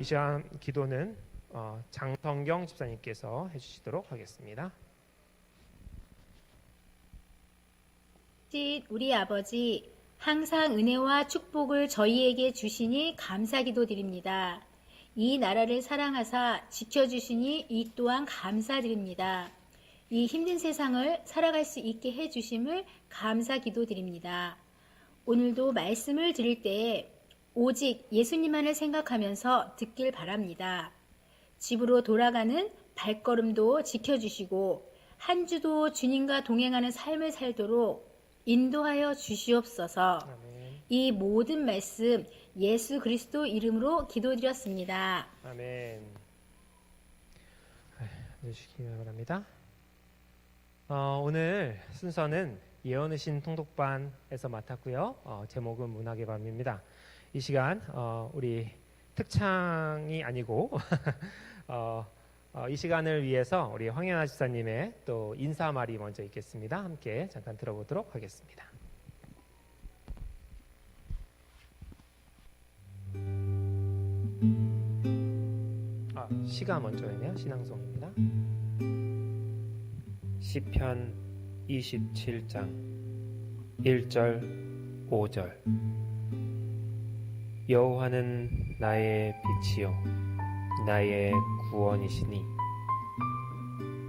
시간 기도는 장성경 집사님께서 해주시도록 하겠습니다. 우리 아버지, 항상 은혜와 축복을 저희에게 주시니 감사기도 드립니다. 이 나라를 사랑하사 지켜주시니 이 또한 감사드립니다. 이 힘든 세상을 살아갈 수 있게 해주심을 감사기도 드립니다. 오늘도 말씀을 드릴 때에 오직 예수님만을 생각하면서 듣길 바랍니다. 집으로 돌아가는 발걸음도 지켜주시고 한 주도 주님과 동행하는 삶을 살도록 인도하여 주시옵소서. 아멘. 이 모든 말씀 예수 그리스도 이름으로 기도드렸습니다. 아멘. 해주시기 바랍니다. 오늘 순서는 예언의 신 통독반에서 맡았고요. 제목은 문학의 밤입니다. 이 시간 우리 특창이 아니고 이 시간을 위해서 우리 황현아 집사님의 또 인사말이 먼저 있겠습니다. 함께 잠깐 들어보도록 하겠습니다. 시가 먼저였네요. 신앙송입니다. 시편 27장 1절 5절 여호와는 나의 빛이요 나의 구원이시니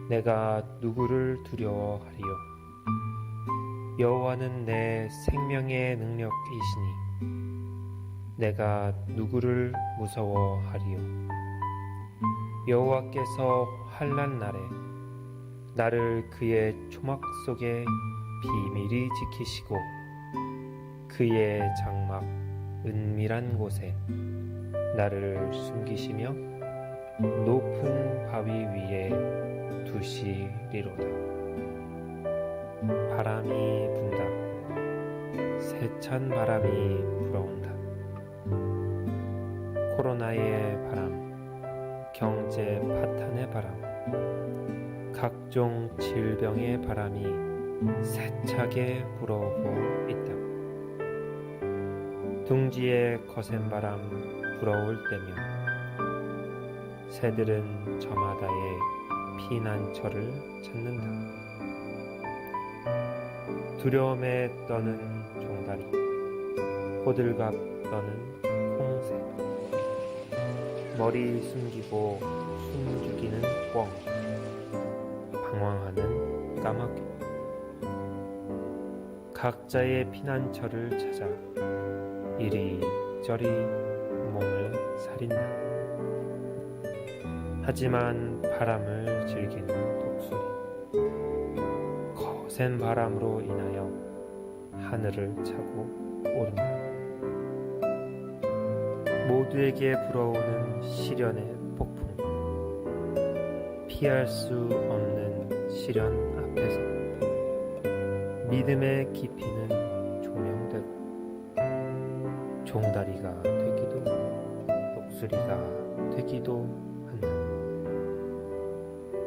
내가 누구를 두려워하리요. 여호와는 내 생명의 능력이시니 내가 누구를 무서워하리요. 여호와께서 환난 날에 나를 그의 초막 속에 비밀히 지키시고 그의 장막 은밀한 곳에 나를 숨기시며 높은 바위 위에 두시리로다. 바람이 분다. 세찬 바람이 불어온다. 코로나의 바람, 경제 파탄의 바람, 각종 질병의 바람이 세차게 불어오고 있다. 둥지에 거센 바람 불어올 때며 새들은 저마다의 피난처를 찾는다. 두려움에 떠는 종다리, 호들갑 떠는 콩새, 머리 숨기고 숨 죽이는 꿩, 방황하는 까마귀, 각자의 피난처를 찾아 이리저리 몸을 사린다. 하지만 바람을 즐기는 독수리, 거센 바람으로 인하여 하늘을 차고 오른다. 모두에게 불어오는 시련의 폭풍, 피할 수 없는 시련 앞에서 믿음의 깊이는 조명되고 종다리가 되기도 독수리가 되기도 한다.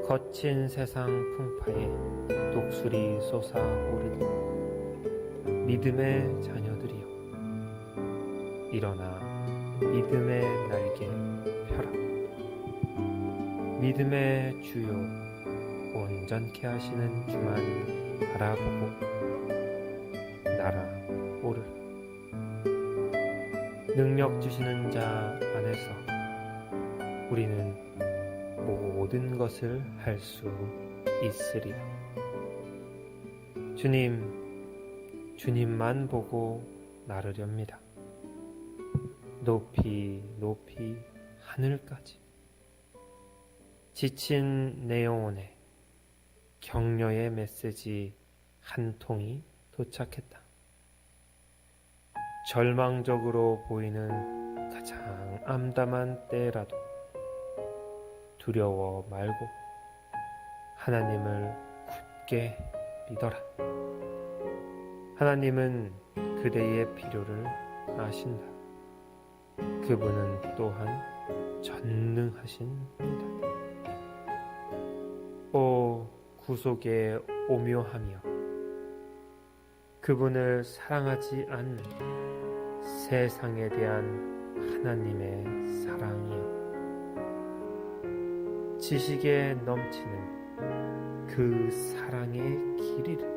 거친 세상 풍파에 독수리 솟아오르니 믿음의 자녀들이여 일어나 믿음의 날개 펴라. 믿음의 주요 온전케 하시는 주만 바라보고 날아오르라. 능력 주시는 자 안에서 우리는 모든 것을 할 수 있으리라. 주님만 보고 나르렵니다. 높이 높이 하늘까지. 지친 내 영혼에 격려의 메시지 한 통이 도착했다. 절망적으로 보이는 가장 암담한 때라도 두려워 말고 하나님을 굳게 믿어라. 하나님은 그대의 필요를 아신다. 그분은 또한 전능하신 분이다. 오 구속의 오묘하며 그분을 사랑하지 않는 세상에 대한 하나님의 사랑이여, 지식에 넘치는 그 사랑의 길이를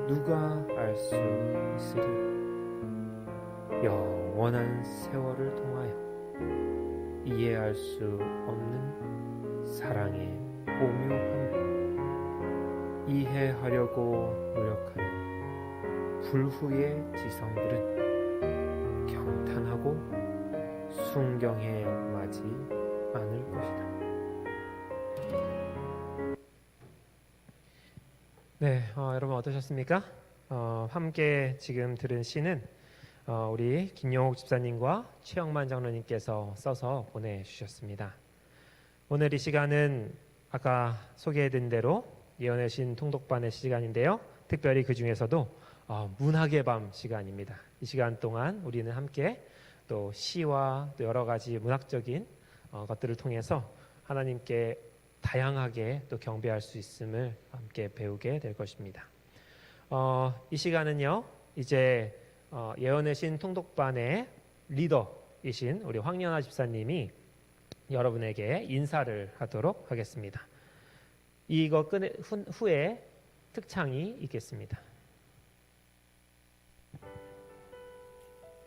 누가 알 수 있으리. 영원한 세월을 통하여 이해할 수 없는 사랑의 오묘함을 이해하려고 노력하는 불후의 지성들은 경탄하고 순경에 마지 않을 것이다. 네, 여러분 어떠셨습니까? 함께 지금 들은 시는 우리 김영옥 집사님과 최영만 장로님께서 써서 보내주셨습니다. 오늘 이 시간은 아까 소개해드린 대로 예언의 신 통독반의 시간인데요. 특별히 그 중에서도 문학의 밤 시간입니다. 이 시간 동안 우리는 함께 또 시와 또 여러 가지 문학적인 것들을 통해서 하나님께 다양하게 또 경배할 수 있음을 함께 배우게 될 것입니다. 이 시간은요, 이제 예언의 신 통독반의 리더이신 우리 황연아 집사님이 여러분에게 인사를 하도록 하겠습니다. 이거 끝 후에 특창이 있겠습니다.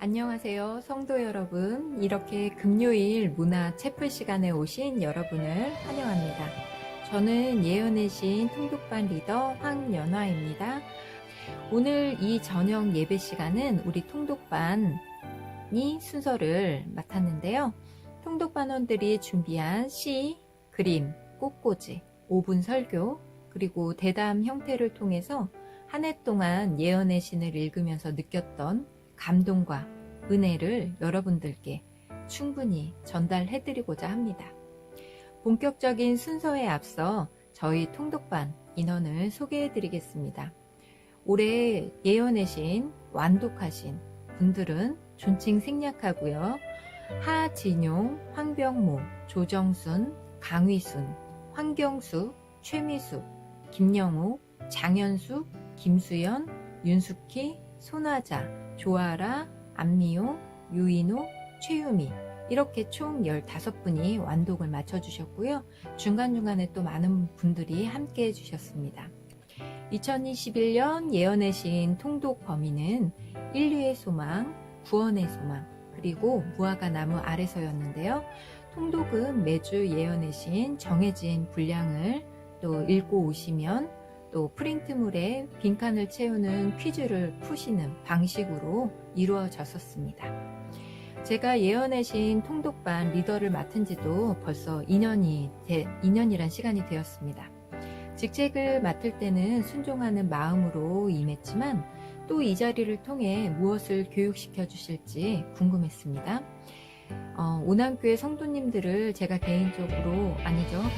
안녕하세요, 성도 여러분. 이렇게 금요일 문화 채플 시간에 오신 여러분을 환영합니다. 저는 예언의 신 통독반 리더 황연화입니다. 오늘 이 저녁 예배 시간은 우리 통독반이 순서를 맡았는데요. 통독반원들이 준비한 시, 그림, 꽃꽂이, 5분 설교, 그리고 대담 형태를 통해서 한 해 동안 예언의 신을 읽으면서 느꼈던 감동과 은혜를 여러분들께 충분히 전달해드리고자 합니다. 본격적인 순서에 앞서 저희 통독반 인원을 소개해드리겠습니다. 올해 예언의 신 완독하신 분들은 존칭 생략하고요. 하진용, 황병모, 조정순, 강휘순, 황경수, 최미숙, 김영우, 장현숙, 김수연, 윤숙희, 손화자, 조아라, 안미용, 유인호, 최유미 이렇게 총 15분이 완독을 마쳐주셨고요. 중간중간에 또 많은 분들이 함께 해주셨습니다. 2021년 예언의 신 통독 범위는 인류의 소망, 구원의 소망, 그리고 무화과 나무 아래서였는데요. 통독은 매주 예언의 신 정해진 분량을 또 읽고 오시면 또 프린트물에 빈칸을 채우는 퀴즈를 푸시는 방식으로 이루어졌었습니다. 제가 예언의 신 통독반 리더를 맡은 지도 벌써 2년이란 시간이 되었습니다. 직책을 맡을 때는 순종하는 마음으로 임했지만 또 이 자리를 통해 무엇을 교육시켜 주실지 궁금했습니다. 오남교회 성도님들을 제가 개인적으로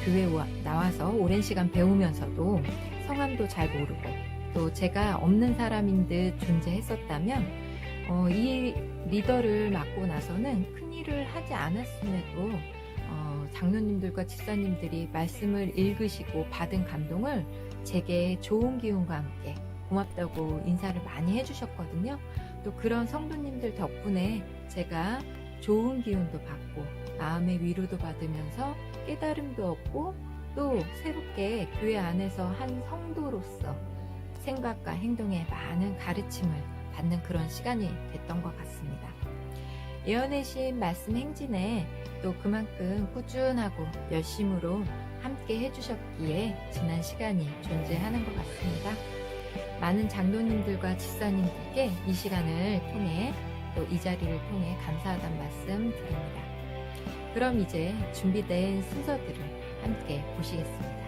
교회에 나와서 오랜 시간 배우면서도 성함도 잘 모르고 또 제가 없는 사람인 듯 존재했었다면 이 리더를 맡고 나서는 큰일을 하지 않았음에도 장로님들과 집사님들이 말씀을 읽으시고 받은 감동을 제게 좋은 기운과 함께 고맙다고 인사를 많이 해주셨거든요. 또 그런 성도님들 덕분에 제가 좋은 기운도 받고 마음의 위로도 받으면서 깨달음도 얻고 또 새롭게 교회 안에서 한 성도로서 생각과 행동에 많은 가르침을 받는 그런 시간이 됐던 것 같습니다. 예언의 신 말씀 행진에 또 그만큼 꾸준하고 열심으로 함께 해주셨기에 지난 시간이 존재하는 것 같습니다. 많은 장로님들과 집사님들께 이 시간을 통해 또 이 자리를 통해 감사하다는 말씀 드립니다. 그럼 이제 준비된 순서들을 함께 보시겠습니다.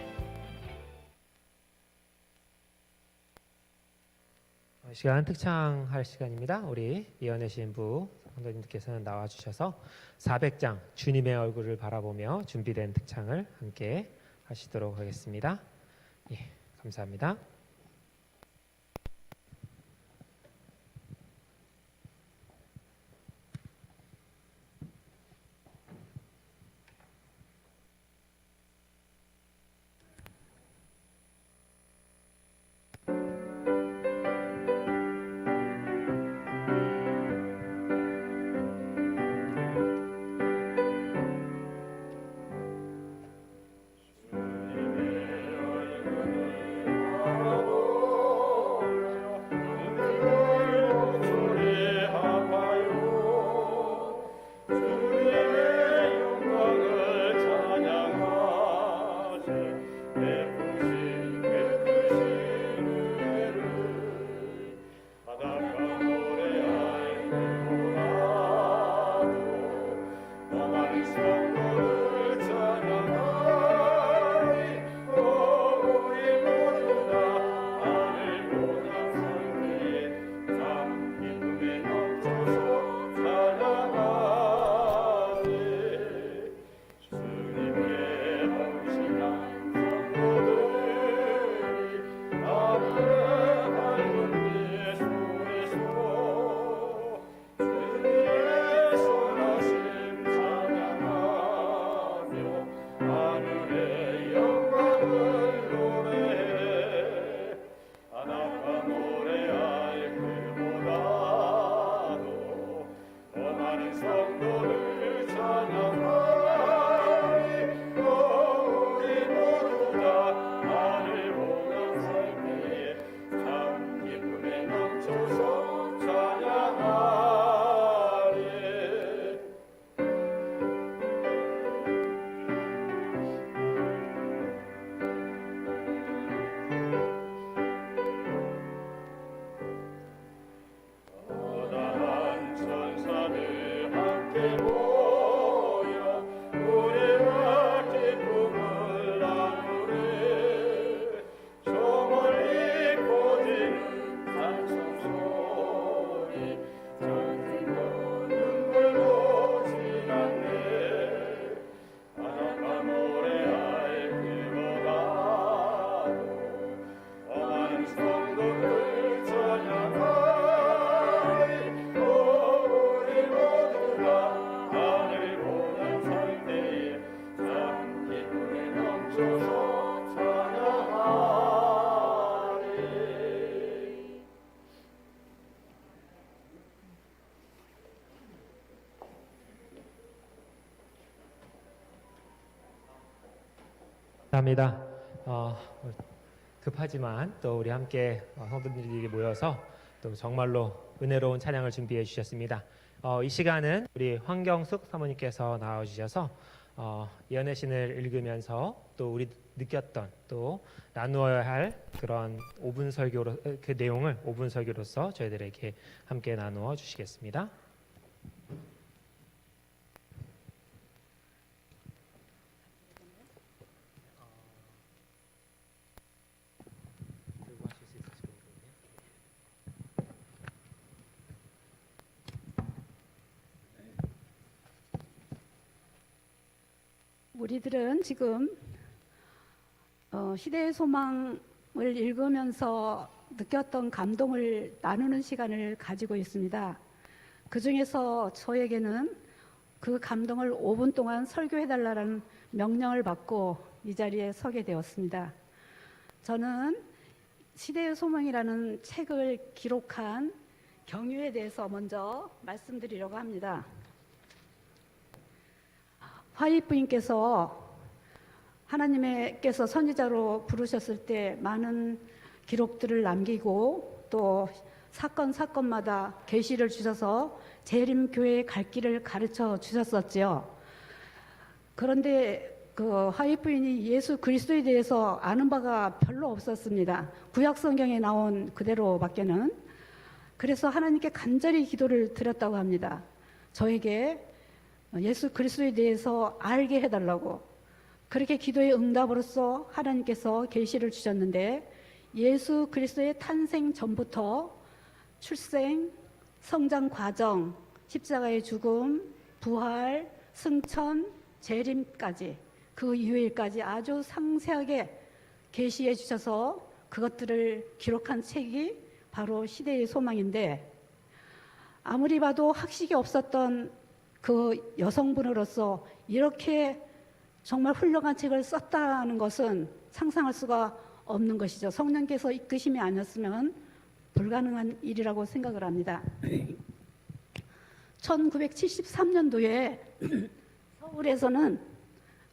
이 시간 특창할 시간입니다. 우리 예언의 신부 성도님들께서는 나와주셔서 400장 주님의 얼굴을 바라보며 준비된 특창을 함께 하시도록 하겠습니다. 예, 감사합니다. 감사합니다. 급하지만 또 우리 함께 성도들이 모여서 또 정말로 은혜로운 찬양을 준비해 주셨습니다. 이 시간은 우리 황경숙 사모님께서 나와주셔서 예언의 신을 읽으면서 또 우리 느꼈던 또 나누어야 할 그런 5분 설교로 그 내용을 5분 설교로서 저희들에게 함께 나누어 주시겠습니다. 우리들은 지금 시대의 소망을 읽으면서 느꼈던 감동을 나누는 시간을 가지고 있습니다. 그 중에서 저에게는 그 감동을 5분 동안 설교해달라는 명령을 받고 이 자리에 서게 되었습니다. 저는 시대의 소망이라는 책을 기록한 경유에 대해서 먼저 말씀드리려고 합니다. 화이트 부인께서 하나님께서 선지자로 부르셨을 때 많은 기록들을 남기고 또 사건마다 계시를 주셔서 재림교회의 갈 길을 가르쳐 주셨었지요. 그런데 그 화이트 부인이 예수 그리스도에 대해서 아는 바가 별로 없었습니다. 구약 성경에 나온 그대로밖에는. 그래서 하나님께 간절히 기도를 드렸다고 합니다. 저에게 예수 그리스도에 대해서 알게 해달라고. 그렇게 기도의 응답으로써 하나님께서 계시를 주셨는데 예수 그리스도의 탄생 전부터 출생, 성장 과정, 십자가의 죽음, 부활, 승천, 재림까지 그 이후일까지 아주 상세하게 계시해 주셔서 그것들을 기록한 책이 바로 시대의 소망인데, 아무리 봐도 학식이 없었던 그 여성분으로서 이렇게 정말 훌륭한 책을 썼다는 것은 상상할 수가 없는 것이죠. 성령께서 이끄심이 아니었으면 불가능한 일이라고 생각을 합니다. 1973년도에 서울에서는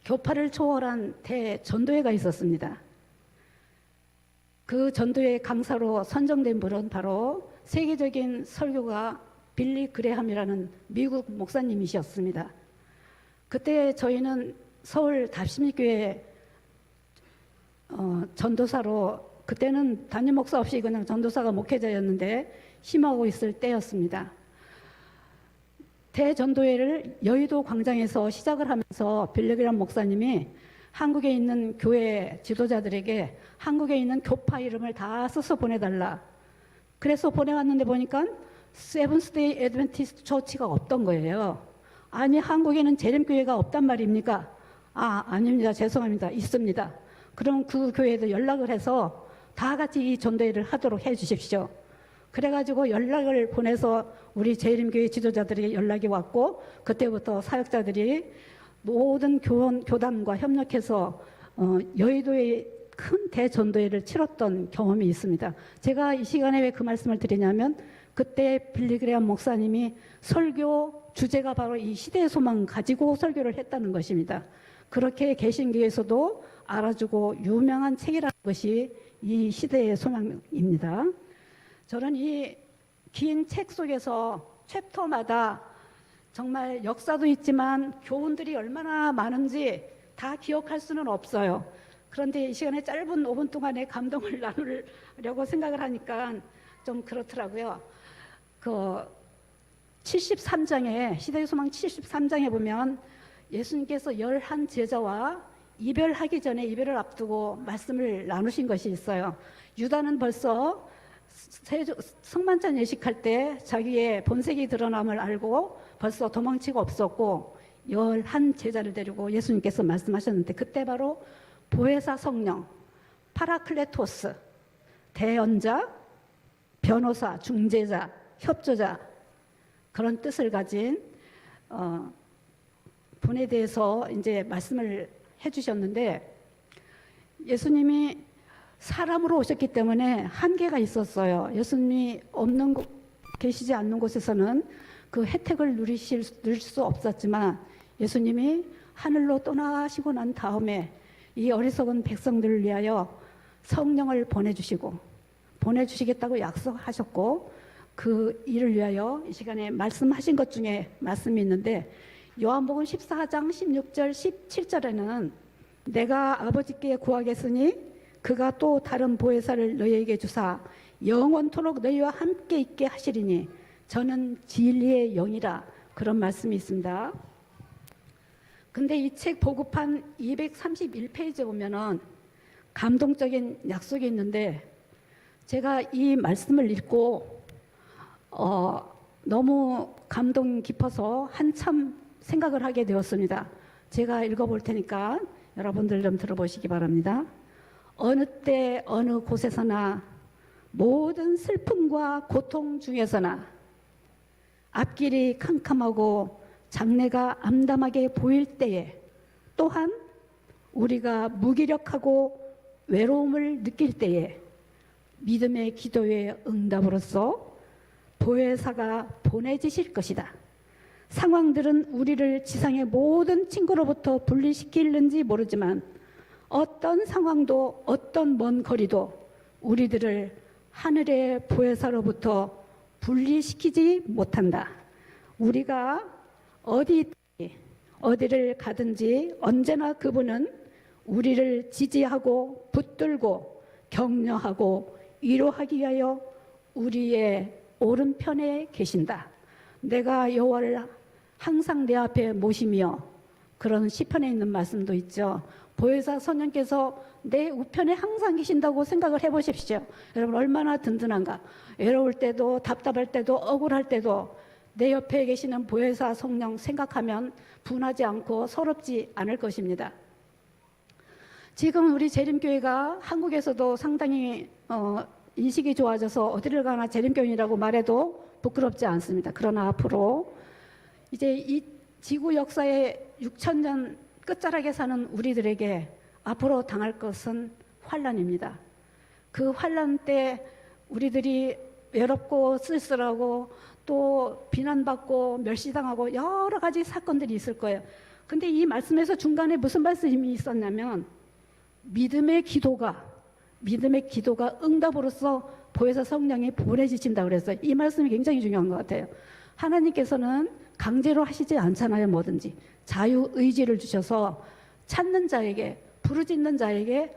교파를 초월한 대전도회가 있었습니다. 그 전도회 강사로 선정된 분은 바로 세계적인 설교가 빌리 그레함이라는 미국 목사님이셨습니다. 그때 저희는 서울 답심교회 전도사로, 그때는 담임 목사 없이 그냥 전도사가 목회자였는데 힘하고 있을 때였습니다. 대전도회를 여의도 광장에서 시작을 하면서 빌리 그레함 목사님이 한국에 있는 교회 지도자들에게 한국에 있는 교파 이름을 다 써서 보내달라. 그래서 보내왔는데 보니까 세븐스데이 애드벤티스트 처치가 없던 거예요. 아니, 한국에는 재림교회가 없단 말입니까? 아닙니다. 죄송합니다. 있습니다. 그럼 그 교회에도 연락을 해서 다 같이 이 전도회를 하도록 해 주십시오. 그래가지고 연락을 보내서 우리 재림교회 지도자들에게 연락이 왔고, 그때부터 사역자들이 모든 교단과 협력해서 여의도에 큰 대전도회를 치렀던 경험이 있습니다. 제가 이 시간에 왜 그 말씀을 드리냐면, 그때 빌리 그레함 목사님이 설교 주제가 바로 이 시대의 소망 가지고 설교를 했다는 것입니다. 그렇게 개신교에서도 알아주고 유명한 책이라는 것이 이 시대의 소망입니다. 저는 이 긴 책 속에서 챕터마다 정말 역사도 있지만 교훈들이 얼마나 많은지 다 기억할 수는 없어요. 그런데 이 시간에 짧은 5분 동안에 감동을 나누려고 생각을 하니까 좀 그렇더라고요. 그 73장에, 시대의 소망 73장에 보면 예수님께서 11 제자와 이별하기 전에, 이별을 앞두고 말씀을 나누신 것이 있어요. 유다는 벌써 성만찬 예식할 때 자기의 본색이 드러남을 알고 벌써 도망치고 없었고 11 제자를 데리고 예수님께서 말씀하셨는데, 그때 바로 보혜사 성령, 파라클레토스, 대언자, 변호사, 중재자, 협조자, 그런 뜻을 가진 분에 대해서 이제 말씀을 해주셨는데, 예수님이 사람으로 오셨기 때문에 한계가 있었어요. 예수님이 계시지 않는 곳에서는 그 혜택을 누릴 수 없었지만, 예수님이 하늘로 떠나시고 난 다음에 이 어리석은 백성들을 위하여 성령을 보내주시겠다고 약속하셨고, 그 일을 위하여 이 시간에 말씀하신 것 중에 말씀이 있는데, 요한복음 14장 16절 17절에는 내가 아버지께 구하겠으니 그가 또 다른 보혜사를 너희에게 주사 영원토록 너희와 함께 있게 하시리니 저는 진리의 영이라, 그런 말씀이 있습니다. 근데 이 책 보급판 231페이지에 보면은 감동적인 약속이 있는데, 제가 이 말씀을 읽고 너무 감동 깊어서 한참 생각을 하게 되었습니다. 제가 읽어볼 테니까 여러분들 좀 들어보시기 바랍니다. 어느 때 어느 곳에서나 모든 슬픔과 고통 중에서나 앞길이 캄캄하고 장래가 암담하게 보일 때에, 또한 우리가 무기력하고 외로움을 느낄 때에 믿음의 기도의 응답으로서 보혜사가 보내지실 것이다. 상황들은 우리를 지상의 모든 친구로부터 분리시키는지 모르지만 어떤 상황도 어떤 먼 거리도 우리들을 하늘의 보혜사로부터 분리시키지 못한다. 우리가 어디를 가든지 언제나 그분은 우리를 지지하고 붙들고 격려하고 위로하기 위하여 우리의 오른편에 계신다. 내가 여호와를 항상 내 앞에 모시며, 그런 시편에 있는 말씀도 있죠. 보혜사 성령께서 내 우편에 항상 계신다고 생각을 해보십시오. 여러분 얼마나 든든한가. 외로울 때도 답답할 때도 억울할 때도 내 옆에 계시는 보혜사 성령 생각하면 분하지 않고 서럽지 않을 것입니다. 지금 우리 재림교회가 한국에서도 상당히 인식이 좋아져서 어디를 가나 재림교회라고 말해도 부끄럽지 않습니다. 그러나 앞으로 이제 이 지구 역사의 6,000년 끝자락에 사는 우리들에게 앞으로 당할 것은 환난입니다. 그 환난 때 우리들이 외롭고 쓸쓸하고 또 비난받고 멸시당하고 여러 가지 사건들이 있을 거예요. 근데 이 말씀에서 중간에 무슨 말씀이 있었냐면, 믿음의 기도가 응답으로서 보혜사 성령이 보내주신다고 그랬어요. 이 말씀이 굉장히 중요한 것 같아요. 하나님께서는 강제로 하시지 않잖아요. 뭐든지 자유의지를 주셔서 찾는 자에게, 부르짖는 자에게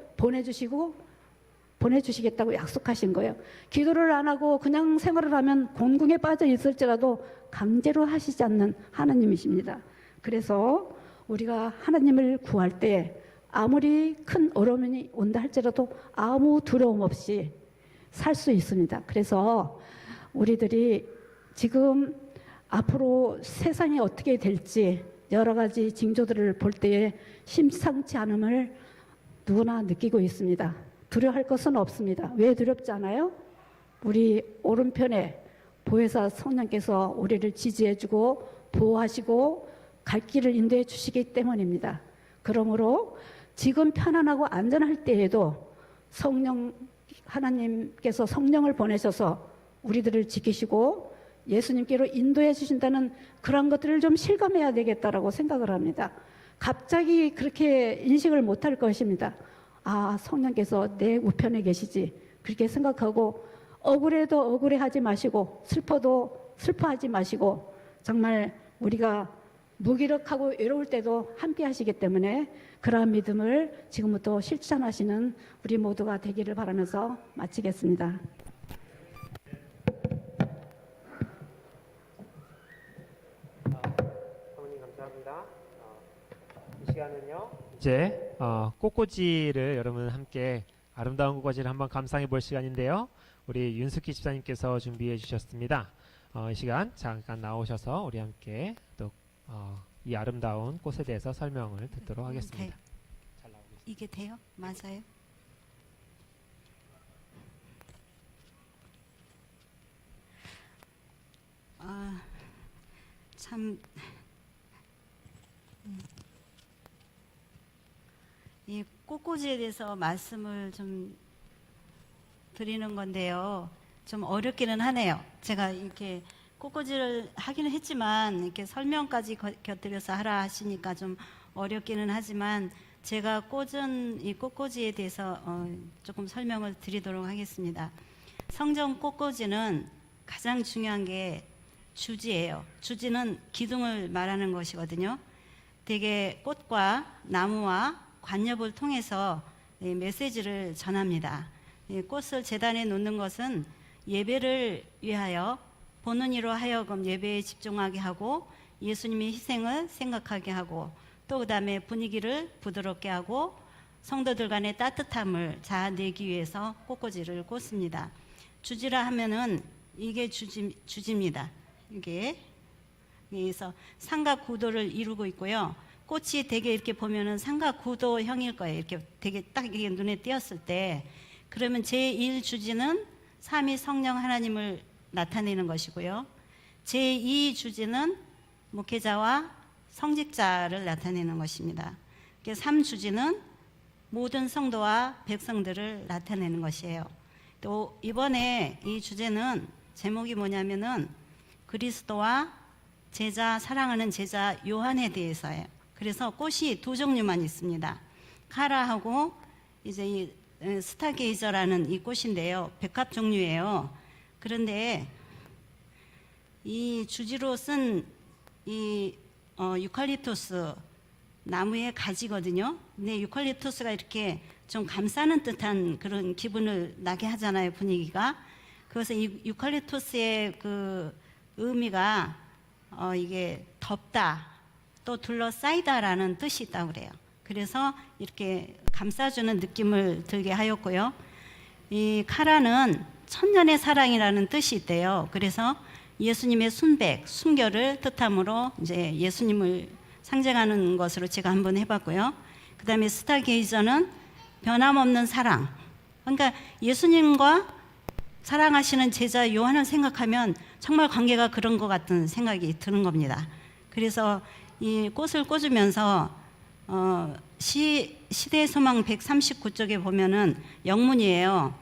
보내주시겠다고 약속하신 거예요. 기도를 안 하고 그냥 생활을 하면 곤궁에 빠져 있을지라도 강제로 하시지 않는 하나님이십니다. 그래서 우리가 하나님을 구할 때 아무리 큰 어려움이 온다 할지라도 아무 두려움 없이 살 수 있습니다. 그래서 우리들이 지금 앞으로 세상이 어떻게 될지 여러 가지 징조들을 볼 때에 심상치 않음을 누구나 느끼고 있습니다. 두려워할 것은 없습니다. 왜 두렵지 않아요? 우리 오른편에 보혜사 성령께서 우리를 지지해주고 보호하시고 갈 길을 인도해 주시기 때문입니다. 그러므로 지금 편안하고 안전할 때에도 하나님께서 성령을 보내셔서 우리들을 지키시고 예수님께로 인도해 주신다는 그런 것들을 좀 실감해야 되겠다라고 생각을 합니다. 갑자기 그렇게 인식을 못할 것입니다. 아, 성령께서 내 우편에 계시지, 그렇게 생각하고 억울해도 억울해하지 마시고 슬퍼도 슬퍼하지 마시고, 정말 우리가 무기력하고 외로울 때도 함께 하시기 때문에 그러한 믿음을 지금부터 실천하시는 우리 모두가 되기를 바라면서 마치겠습니다. 사모님 감사합니다. 이 시간은요, 이제 꽃꽂이를 여러분 함께 아름다운 꽃꽂이를 한번 감상해 볼 시간인데요. 우리 윤숙희 집사님께서 준비해 주셨습니다. 이 시간 잠깐 나오셔서 우리 함께 또 이 아름다운 꽃에 대해서 설명을 듣도록 하겠습니다. 잘 나오고 있습니다. 이게 돼요? 맞아요? 참, 이 꽃꽂이에 대해서 말씀을 좀 드리는 건데요. 좀 어렵기는 하네요. 제가 이렇게 꽃꽂이를 하기는 했지만 이렇게 설명까지 곁들여서 하라 하시니까 좀 어렵기는 하지만, 제가 꽂은 이 꽃꽂이에 대해서 조금 설명을 드리도록 하겠습니다. 성전 꽃꽂이는 가장 중요한 게 주지예요. 주지는 기둥을 말하는 것이거든요. 대개 꽃과 나무와 관엽을 통해서 이 메시지를 전합니다. 이 꽃을 제단에 놓는 것은 예배를 위하여 보는 이로 하여금 예배에 집중하게 하고 예수님의 희생을 생각하게 하고 또 그 다음에 분위기를 부드럽게 하고 성도들 간의 따뜻함을 자아내기 위해서 꽃꽂이를 꽂습니다. 주지라 하면은 이게 주지입니다. 이게 그래서 삼각구도를 이루고 있고요. 꽃이 되게 이렇게 보면은 삼각구도형일 거예요. 이렇게 되게 딱 이게 눈에 띄었을 때 그러면 제1주지는 삼위 성령 하나님을 나타내는 것이고요. 제2주지는 목회자와 성직자를 나타내는 것입니다. 3주지는 모든 성도와 백성들을 나타내는 것이에요. 또 이번에 이 주제는 제목이 뭐냐면은 그리스도와 제자, 사랑하는 제자 요한에 대해서예요. 그래서 꽃이 두 종류만 있습니다. 카라하고 이제 이 스타게이저라는 이 꽃인데요. 백합 종류예요. 그런데 이 주지로 쓴 이 유칼립투스 나무의 가지거든요. 근데 유칼립투스가 이렇게 좀 감싸는 듯한 그런 기분을 나게 하잖아요, 분위기가. 그래서 이 유칼립투스의 그 의미가 이게 덮다, 또 둘러싸이다라는 뜻이 있다고 그래요. 그래서 이렇게 감싸주는 느낌을 들게 하였고요. 이 카라는 천년의 사랑이라는 뜻이 있대요. 그래서 예수님의 순백, 순결을 뜻하므로 이제 예수님을 상징하는 것으로 제가 한번 해봤고요. 그 다음에 스타게이저는 변함없는 사랑. 그러니까 예수님과 사랑하시는 제자 요한을 생각하면 정말 관계가 그런 것 같은 생각이 드는 겁니다. 그래서 이 꽃을 꽂으면서 시대의 소망 139쪽에 보면은 영문이에요.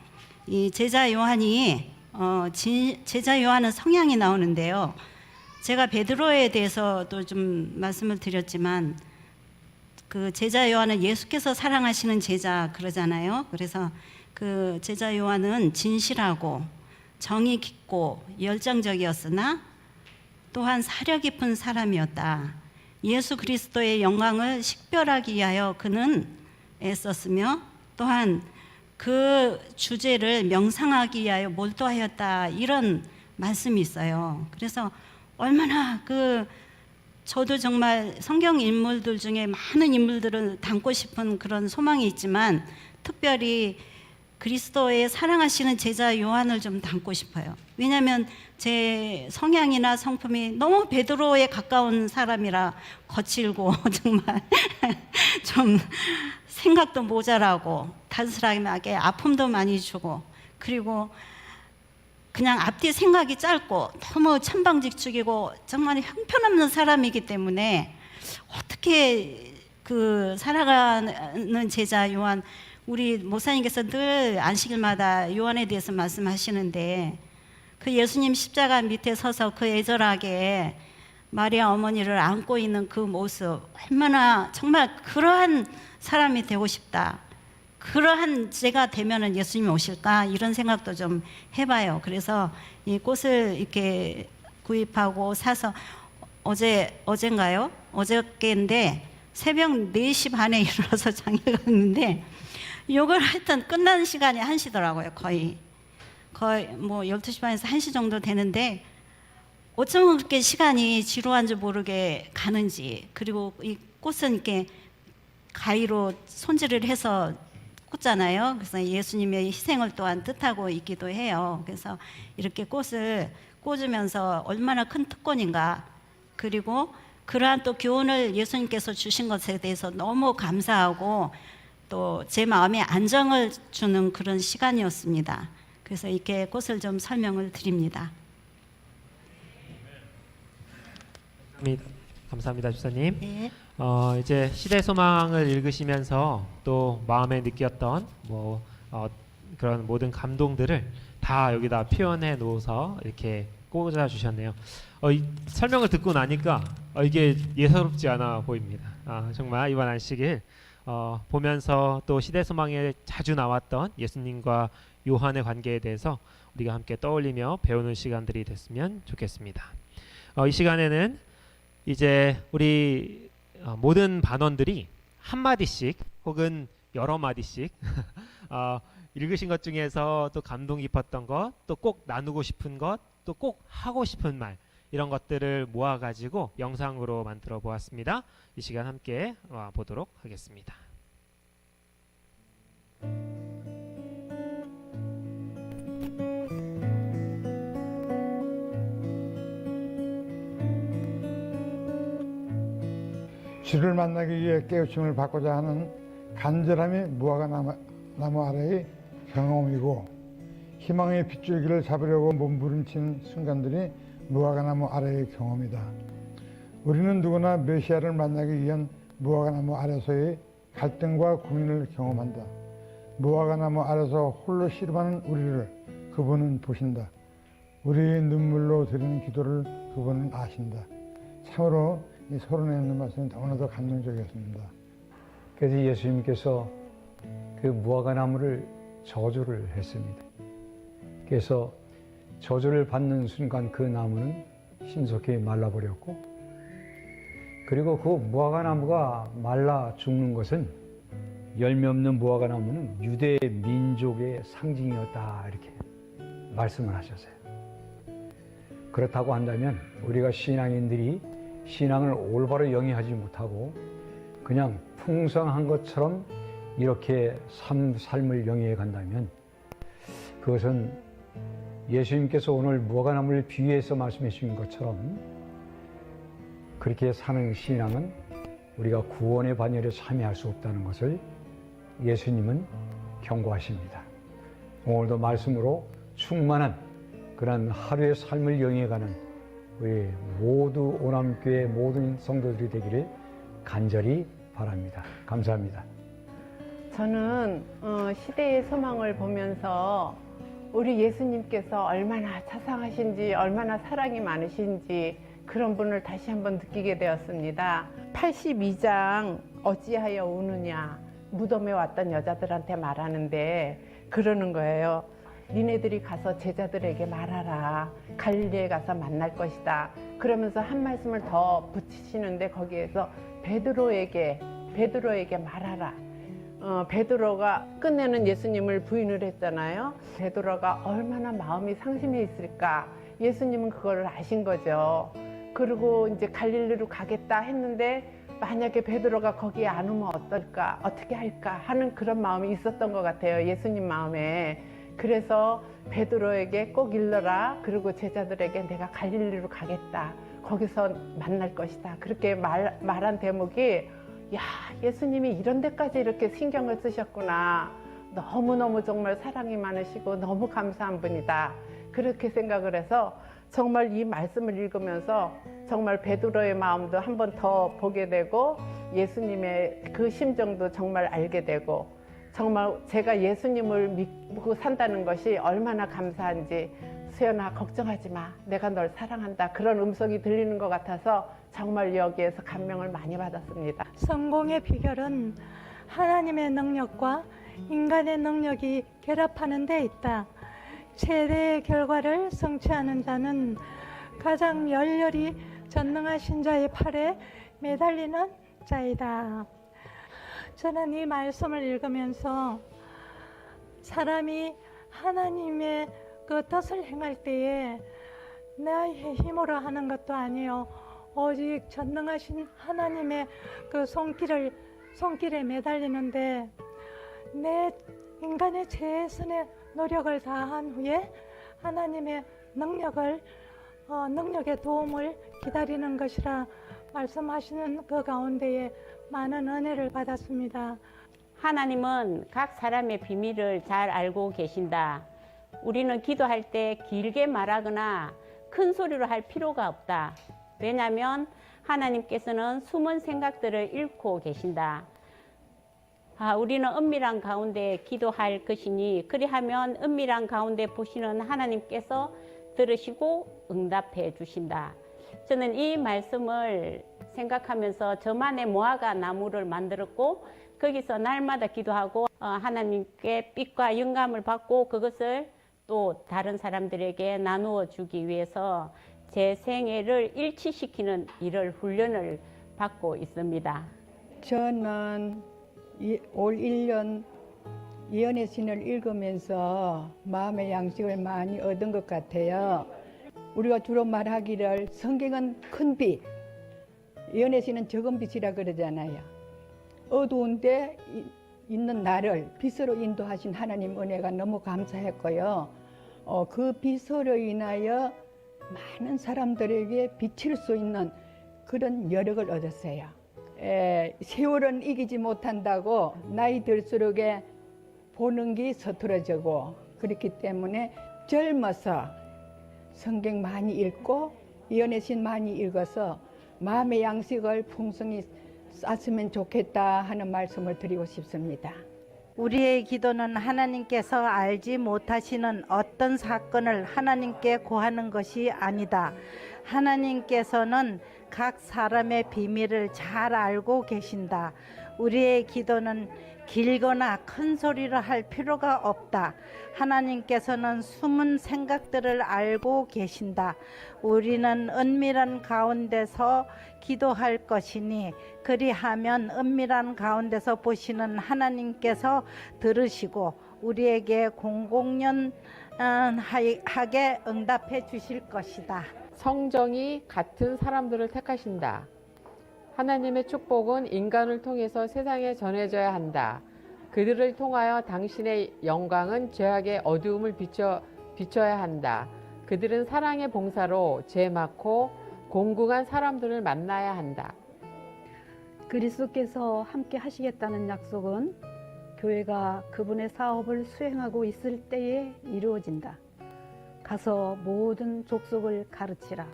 이 제자 요한이 제자 요한은 성향이 나오는데요. 제가 베드로에 대해서도 좀 말씀을 드렸지만 그 제자 요한은 예수께서 사랑하시는 제자 그러잖아요. 그래서 그 제자 요한은 진실하고 정이 깊고 열정적이었으나 또한 사려 깊은 사람이었다. 예수 그리스도의 영광을 식별하기 위하여 그는 애썼으며 또한 그 주제를 명상하기 위하여 몰두하였다. 이런 말씀이 있어요. 그래서 얼마나 저도 정말 성경 인물들 중에 많은 인물들을 닮고 싶은 그런 소망이 있지만 특별히 그리스도의 사랑하시는 제자 요한을 좀 닮고 싶어요. 왜냐하면 제 성향이나 성품이 너무 베드로에 가까운 사람이라 거칠고 정말 좀 생각도 모자라고 단순하게 아픔도 많이 주고 그리고 그냥 앞뒤 생각이 짧고 너무 천방지축이고 정말 형편없는 사람이기 때문에 어떻게 그 살아가는 제자 요한 우리 목사님께서 늘 안식일마다 요한에 대해서 말씀하시는데 그 예수님 십자가 밑에 서서 그 애절하게 마리아 어머니를 안고 있는 그 모습 얼마나 정말 그러한 사람이 되고 싶다. 그러한 제가 되면은 예수님이 오실까 이런 생각도 좀 해봐요. 그래서 이 꽃을 이렇게 구입하고 사서 어젠가요? 어저께인데 새벽 4시 반에 일어나서 장에 갔는데 이걸 하여튼 끝나는 시간이 1시더라고요. 거의 뭐 12시 반에서 1시 정도 되는데 어쩌면 그렇게 시간이 지루한 줄 모르게 가는지 그리고 이 꽃은 이렇게 가위로 손질을 해서 꽂잖아요. 그래서 예수님의 희생을 또한 뜻하고 있기도 해요. 그래서 이렇게 꽃을 꽂으면서 얼마나 큰 특권인가 그리고 그러한 또 교훈을 예수님께서 주신 것에 대해서 너무 감사하고 또 제 마음에 안정을 주는 그런 시간이었습니다. 그래서 이렇게 꽃을 좀 설명을 드립니다. 감사합니다, 주사님. 네. 이제 시대 소망을 읽으시면서 또 마음에 느꼈던 그런 모든 감동들을 다 여기다 표현해 놓아서 이렇게 꽂아 주셨네요. 이 설명을 듣고 나니까 이게 예사롭지 않아 보입니다. 정말 이번 안식일 보면서 또 시대소망에 자주 나왔던 예수님과 요한의 관계에 대해서 우리가 함께 떠올리며 배우는 시간들이 됐으면 좋겠습니다. 이 시간에는 이제 우리 모든 반원들이 한 마디씩 혹은 여러 마디씩 읽으신 것 중에서 또 감동 깊었던 것, 또 꼭 나누고 싶은 것, 또 꼭 하고 싶은 말, 이런 것들을 모아가지고 영상으로 만들어 보았습니다. 이 시간 함께 보도록 하겠습니다. 주를 만나기 위해 깨우침을 받고자 하는 간절함이 무화과 나무 아래의 경험이고, 희망의 빗줄기를 잡으려고 몸부림치는 순간들이 무화과 나무 아래의 경험이다. 우리는 누구나 메시아를 만나기 위한 무화과 나무 아래서의 갈등과 고민을 경험한다. 무화과 나무 아래서 홀로 씨름하는 우리를 그분은 보신다. 우리의 눈물로 드리는 기도를 그분은 아신다. 참으로 이 서론에 있는 말씀이 너무나도 감동적이었습니다. 그래서 예수님께서 그 무화과 나무를 저주를 했습니다. 그래서 저주를 받는 순간 그 나무는 신속히 말라버렸고, 그리고 그 무화과 나무가 말라 죽는 것은, 열매 없는 무화과 나무는 유대 민족의 상징이었다, 이렇게 말씀을 하셨어요. 그렇다고 한다면 우리가 신앙인들이 신앙을 올바로 영위하지 못하고 그냥 풍성한 것처럼 이렇게 삶을 영위해 간다면, 그것은 예수님께서 오늘 무화과나무를 비유해서 말씀해 주신 것처럼 그렇게 사는 신앙은 우리가 구원의 반열에 참여할 수 없다는 것을 예수님은 경고하십니다. 오늘도 말씀으로 충만한 그런 하루의 삶을 영위해가는 우리 모두 오남교회 모든 성도들이 되기를 간절히 바랍니다. 감사합니다. 저는 시대의 소망을 보면서 우리 예수님께서 얼마나 자상하신지, 얼마나 사랑이 많으신지 그런 분을 다시 한번 느끼게 되었습니다. 82장 어찌하여 우느냐, 무덤에 왔던 여자들한테 말하는데 그러는 거예요. 니네들이 가서 제자들에게 말하라. 갈릴리에 가서 만날 것이다. 그러면서 한 말씀을 더 붙이시는데 거기에서 베드로에게 말하라. 베드로가 끝내는 예수님을 부인을 했잖아요. 베드로가 얼마나 마음이 상심해 있을까. 예수님은 그거를 아신 거죠. 그리고 이제 갈릴리로 가겠다 했는데 만약에 베드로가 거기에 안 오면 어떨까, 어떻게 할까 하는 그런 마음이 있었던 것 같아요. 예수님 마음에. 그래서 베드로에게 꼭 일러라. 그리고 제자들에게 내가 갈릴리로 가겠다. 거기서 만날 것이다. 그렇게 말한 대목이, 야, 예수님이 이런 데까지 이렇게 신경을 쓰셨구나. 너무너무 정말 사랑이 많으시고 너무 감사한 분이다. 그렇게 생각을 해서 정말 이 말씀을 읽으면서 정말 베드로의 마음도 한 번 더 보게 되고 예수님의 그 심정도 정말 알게 되고, 정말 제가 예수님을 믿고 산다는 것이 얼마나 감사한지, 수연아 걱정하지 마, 내가 널 사랑한다, 그런 음성이 들리는 것 같아서 정말 여기에서 감명을 많이 받았습니다. 성공의 비결은 하나님의 능력과 인간의 능력이 결합하는 데 있다. 최대의 결과를 성취하는 자는 가장 열렬히 전능하신 자의 팔에 매달리는 자이다. 저는 이 말씀을 읽으면서 사람이 하나님의 그 뜻을 행할 때에 나의 힘으로 하는 것도 아니요, 오직 전능하신 하나님의 그 손길에 매달리는데, 내 인간의 최선의 노력을 다한 후에 하나님의 능력의 도움을 기다리는 것이라 말씀하시는 그 가운데에 많은 은혜를 받았습니다. 하나님은 각 사람의 비밀을 잘 알고 계신다. 우리는 기도할 때 길게 말하거나 큰 소리로 할 필요가 없다. 왜냐하면 하나님께서는 숨은 생각들을 읽고 계신다. 우리는 은밀한 가운데 기도할 것이니 그리하면 은밀한 가운데 보시는 하나님께서 들으시고 응답해 주신다. 저는 이 말씀을 생각하면서 저만의 무화과 나무를 만들었고 거기서 날마다 기도하고 하나님께 빛과 영감을 받고 그것을 또 다른 사람들에게 나누어 주기 위해서 제 생애를 일치시키는 일을 훈련을 받고 있습니다. 저는 올 1년 예언의 신을 읽으면서 마음의 양식을 많이 얻은 것 같아요. 우리가 주로 말하기를 성경은 큰 빛, 예언의 신은 적은 빛이라 그러잖아요. 어두운데 있는 나를 빛으로 인도하신 하나님 은혜가 너무 감사했고요. 그 빛으로 인하여 많은 사람들에게 비칠 수 있는 그런 여력을 얻었어요. 세월은 이기지 못한다고 나이 들수록에 보는 게 서툴어지고 그렇기 때문에 젊어서 성경 많이 읽고 예언의 신 많이 읽어서 마음의 양식을 풍성히 쌓으면 좋겠다 하는 말씀을 드리고 싶습니다. 우리의 기도는 하나님께서 알지 못하시는 어떤 사건을 하나님께 구하는 것이 아니다. 하나님께서는 각 사람의 비밀을 잘 알고 계신다. 우리의 기도는 길거나 큰 소리로 할 필요가 없다. 하나님께서는 숨은 생각들을 알고 계신다. 우리는 은밀한 가운데서 기도할 것이니 그리하면 은밀한 가운데서 보시는 하나님께서 들으시고 우리에게 공공연하게 응답해 주실 것이다. 성정이 같은 사람들을 택하신다. 하나님의 축복은 인간을 통해서 세상에 전해져야 한다. 그들을 통하여 당신의 영광은 죄악의 어두움을 비춰야 한다. 그들은 사랑의 봉사로 죄 많고 공공한 사람들을 만나야 한다. 그리스도께서 함께 하시겠다는 약속은 교회가 그분의 사업을 수행하고 있을 때에 이루어진다. 가서 모든 족속을 가르치라.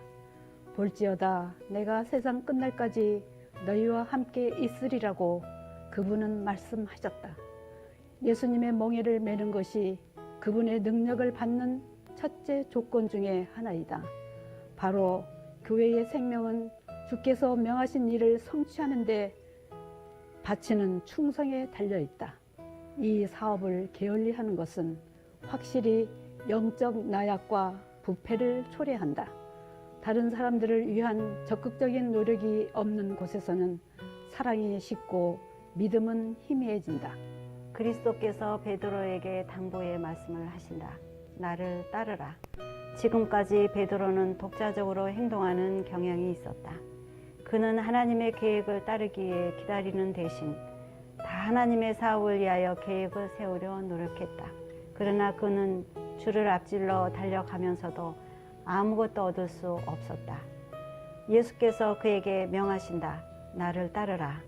볼지어다 내가 세상 끝날까지 너희와 함께 있으리라고 그분은 말씀하셨다. 예수님의 멍에를 매는 것이 그분의 능력을 받는 첫째 조건 중에 하나이다. 바로 교회의 생명은 주께서 명하신 일을 성취하는 데 바치는 충성에 달려있다. 이 사업을 게을리하는 것은 확실히 영적 나약과 부패를 초래한다. 다른 사람들을 위한 적극적인 노력이 없는 곳에서는 사랑이 식고 믿음은 희미해진다. 그리스도께서 베드로에게 당부의 말씀을 하신다. 나를 따르라. 지금까지 베드로는 독자적으로 행동하는 경향이 있었다. 그는 하나님의 계획을 따르기에 기다리는 대신 다 하나님의 사업을 위하여 계획을 세우려 노력했다. 그러나 그는 주를 앞질러 달려가면서도 아무것도 얻을 수 없었다. 예수께서 그에게 명하신다. 나를 따르라.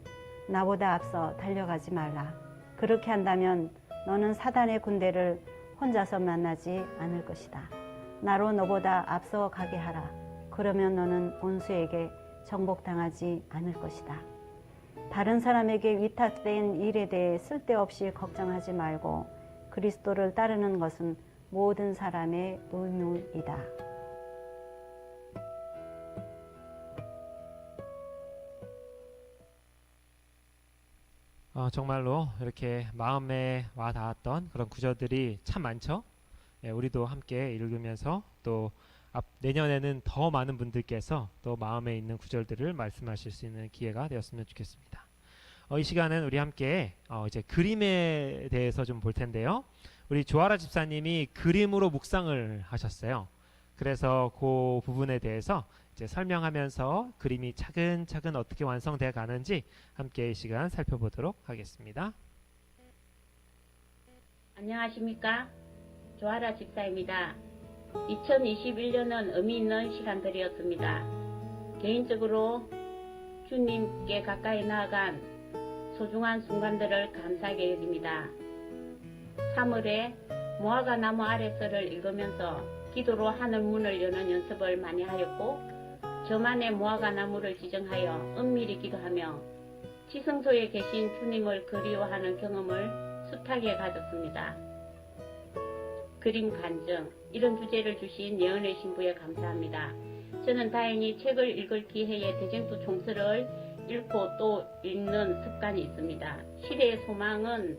나보다 앞서 달려가지 말라. 그렇게 한다면 너는 사단의 군대를 혼자서 만나지 않을 것이다. 나로 너보다 앞서 가게 하라. 그러면 너는 원수에게 정복당하지 않을 것이다. 다른 사람에게 위탁된 일에 대해 쓸데없이 걱정하지 말고 그리스도를 따르는 것은 모든 사람의 의무이다. 정말로 이렇게 마음에 와 닿았던 그런 구절들이 참 많죠. 우리도 함께 읽으면서 또 내년에는 더 많은 분들께서 또 마음에 있는 구절들을 말씀하실 수 있는 기회가 되었으면 좋겠습니다. 이 시간은 우리 함께 이제 그림에 대해서 좀 볼 텐데요. 우리 조아라 집사님이 그림으로 묵상을 하셨어요. 그래서 그 부분에 대해서 이제 설명하면서 그림이 차근차근 어떻게 완성되어 가는지 함께 이 시간 살펴보도록 하겠습니다. 안녕하십니까? 조아라 집사입니다. 2021년은 의미 있는 시간들이었습니다. 개인적으로 주님께 가까이 나아간 소중한 순간들을 감사하게 여깁니다. 3월에 무화과 나무 아래서를 읽으면서 기도로 하늘 문을 여는 연습을 많이 하였고 저만의 무화과 나무를 지정하여 은밀히 기도하며 지성소에 계신 주님을 그리워하는 경험을 숱하게 가졌습니다. 그림 간증 이런 주제를 주신 예언의 신부에 감사합니다. 저는 다행히 책을 읽을 기회에 대쟁투 총서를 읽고 또 읽는 습관이 있습니다. 시대의 소망은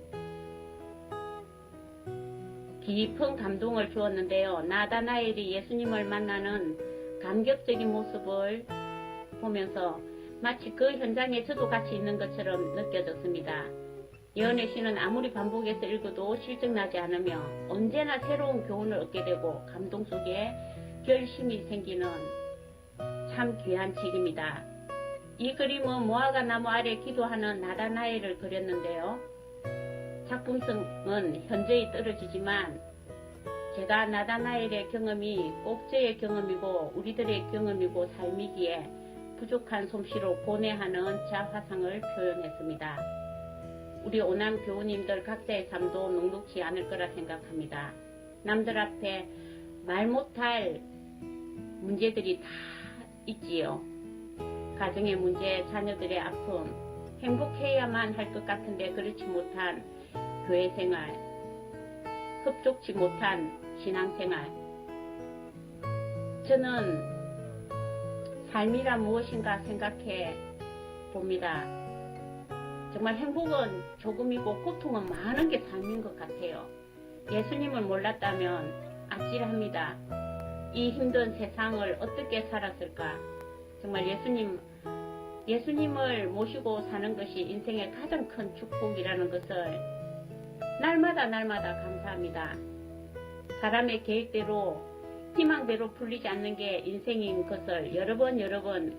깊은 감동을 주었는데요. 나다나엘이 예수님을 만나는 감격적인 모습을 보면서 마치 그 현장에 저도 같이 있는 것처럼 느껴졌습니다. 예언의 시는 아무리 반복해서 읽어도 실증나지 않으며 언제나 새로운 교훈을 얻게 되고 감동 속에 결심이 생기는 참 귀한 책입니다. 이 그림은 무화과 나무 아래 기도하는 나다나엘을 그렸는데요. 작품성은 현저히 떨어지지만 제가 나다나엘의 경험이 꼭 저의 경험이고 우리들의 경험이고 삶이기에 부족한 솜씨로 고뇌하는 자화상을 표현했습니다. 우리 오남 교우님들 각자의 삶도 녹록지 않을 거라 생각합니다. 남들 앞에 말 못할 문제들이 다 있지요. 가정의 문제, 자녀들의 아픔, 행복해야만 할 것 같은데 그렇지 못한 교회 생활, 흡족치 못한 신앙생활. 저는 삶이란 무엇인가 생각해 봅니다. 정말 행복은 조금이고 고통은 많은 게 삶인 것 같아요. 예수님을 몰랐다면 아찔합니다. 이 힘든 세상을 어떻게 살았을까? 정말 예수님을 모시고 사는 것이 인생의 가장 큰 축복이라는 것을 날마다 감사합니다. 사람의 계획대로 희망대로 풀리지 않는 게 인생인 것을 여러 번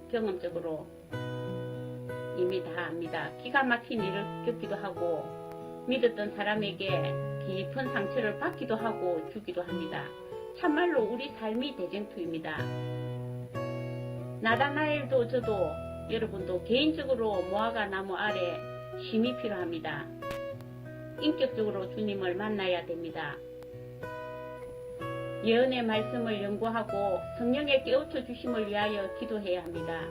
경험적으로 이미 다 압니다. 기가 막힌 일을 겪기도 하고 믿었던 사람에게 깊은 상처를 받기도 하고 주기도 합니다. 참말로 우리 삶이 대쟁투입니다. 나다나엘도 저도 여러분도 개인적으로 무화과 나무 아래 쉼이 필요합니다. 인격적으로 주님을 만나야 됩니다. 예언의 말씀을 연구하고 성령의 깨우쳐 주심을 위하여 기도해야 합니다.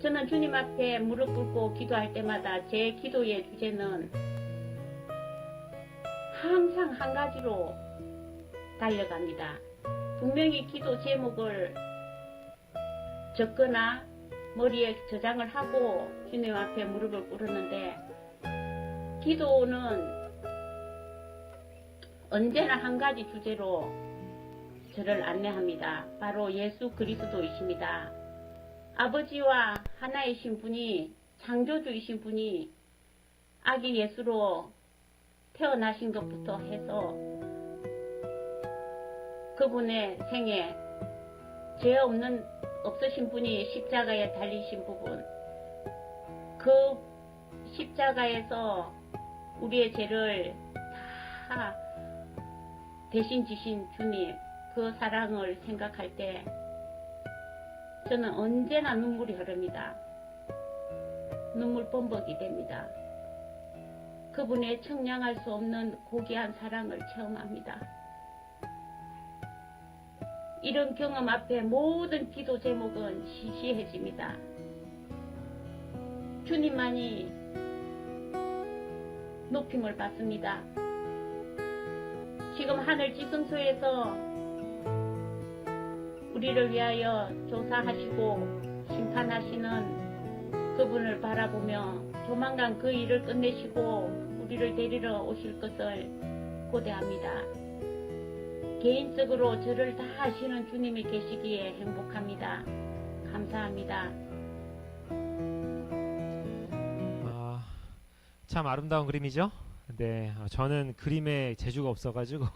저는 주님 앞에 무릎 꿇고 기도할 때마다 제 기도의 주제는 항상 한 가지로 달려갑니다. 분명히 기도 제목을 적거나 머리에 저장을 하고 주님 앞에 무릎을 꿇었는데 기도는 언제나 한 가지 주제로 저를 안내합니다. 바로 예수 그리스도이십니다. 아버지와 하나이신 분이, 창조주이신 분이 아기 예수로 태어나신 것부터 해서 그분의 생애, 죄 없으신 분이 십자가에 달리신 부분, 그 십자가에서 우리의 죄를 다 대신 지신 주님, 그 사랑을 생각할 때 저는 언제나 눈물이 흐릅니다. 눈물 범벅이 됩니다. 그분의 청량할 수 없는 고귀한 사랑을 체험합니다. 이런 경험 앞에 모든 기도 제목은 시시해집니다. 주님만이 높임을 받습니다. 지금 하늘 지성소에서 우리를 위하여 조사하시고 심판하시는 그분을 바라보며 조만간 그 일을 끝내시고 우리를 데리러 오실 것을 고대합니다. 개인적으로 저를 다 아시는 주님이 계시기에 행복합니다. 감사합니다. 참 아름다운 그림이죠? 네, 저는 그림에 재주가 없어가지고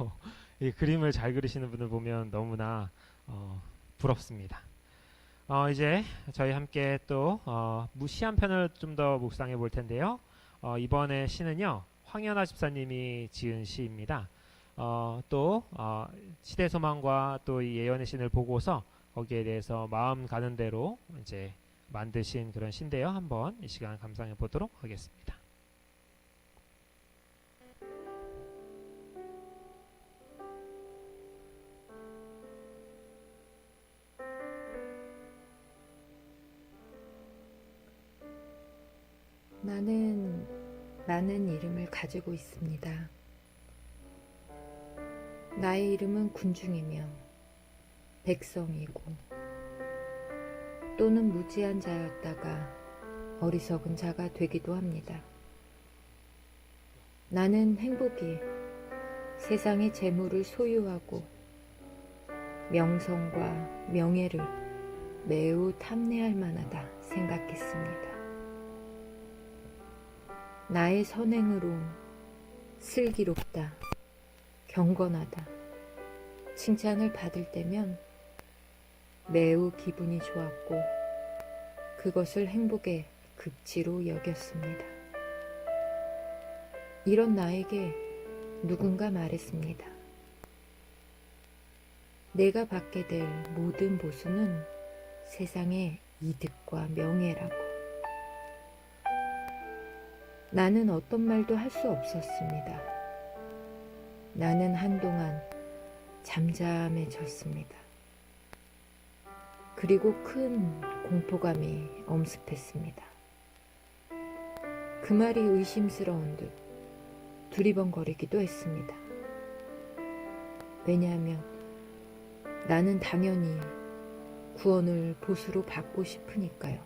이 그림을 잘 그리시는 분을 보면 너무나 부럽습니다. 이제 저희 함께 또 시 한 편을 좀 더 묵상해 볼 텐데요. 이번에 시는요, 황연아 집사님이 지은 시입니다. 또 시대소망과 또 이 예언의 신을 보고서 거기에 대해서 마음 가는 대로 이제 만드신 그런 시인데요. 한번 이 시간 감상해 보도록 하겠습니다. 나는 많은 이름을 가지고 있습니다. 나의 이름은 군중이며 백성이고 또는 무지한 자였다가 어리석은 자가 되기도 합니다. 나는 행복이 세상의 재물을 소유하고 명성과 명예를 매우 탐내할 만하다 생각했습니다. 나의 선행으로 슬기롭다, 경건하다 칭찬을 받을 때면 매우 기분이 좋았고 그것을 행복의 극치로 여겼습니다. 이런 나에게 누군가 말했습니다. 내가 받게 될 모든 보수는 세상의 이득과 명예라고. 나는 어떤 말도 할 수 없었습니다. 나는 한동안 잠잠해졌습니다. 그리고 큰 공포감이 엄습했습니다. 그 말이 의심스러운 듯 두리번거리기도 했습니다. 왜냐하면 나는 당연히 구원을 보수로 받고 싶으니까요.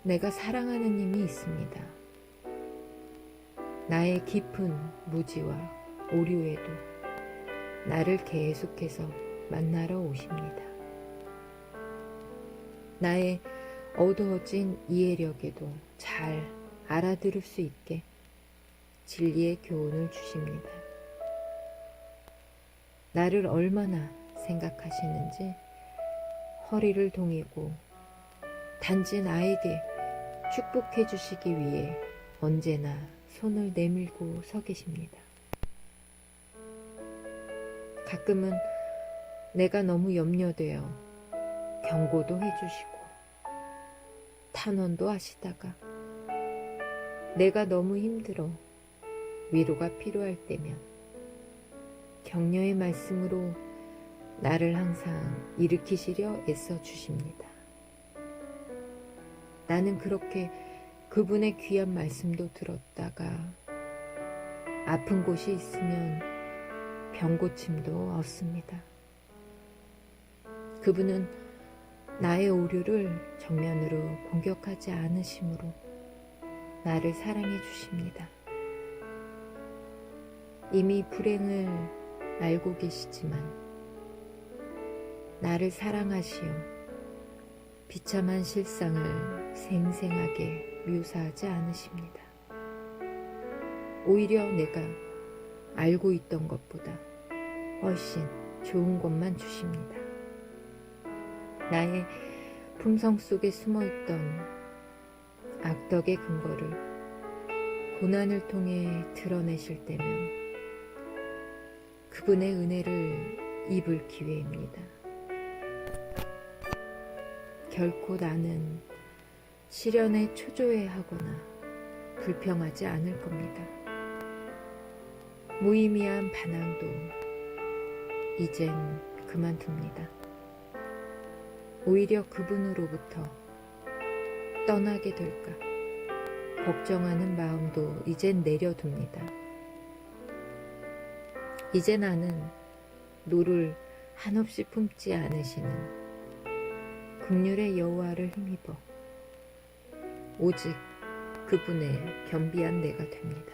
내가 사랑하는 님이 있습니다. 나의 깊은 무지와 오류에도 나를 계속해서 만나러 오십니다. 나의 어두워진 이해력에도 잘 알아들을 수 있게 진리의 교훈을 주십니다. 나를 얼마나 생각하시는지 허리를 동이고 단지 나에게 축복해 주시기 위해 언제나 손을 내밀고 서 계십니다. 가끔은 내가 너무 염려되어 경고도 해주시고 탄원도 하시다가 내가 너무 힘들어 위로가 필요할 때면 격려의 말씀으로 나를 항상 일으키시려 애써 주십니다. 나는 그렇게 그분의 귀한 말씀도 들었다가 아픈 곳이 있으면 병고침도 얻습니다. 그분은 나의 오류를 정면으로 공격하지 않으심으로 나를 사랑해 주십니다. 이미 불행을 알고 계시지만 나를 사랑하시어 비참한 실상을 생생하게 묘사하지 않으십니다. 오히려 내가 알고 있던 것보다 훨씬 좋은 것만 주십니다. 나의 품성 속에 숨어있던 악덕의 근거를 고난을 통해 드러내실 때면 그분의 은혜를 입을 기회입니다. 결코 나는 시련에 초조해하거나 불평하지 않을 겁니다. 무의미한 반항도 이젠 그만둡니다. 오히려 그분으로부터 떠나게 될까 걱정하는 마음도 이젠 내려둡니다. 이제 나는 노를 한없이 품지 않으시는 긍휼의 여호와를 힘입어 오직 그분의 겸비한 내가 됩니다.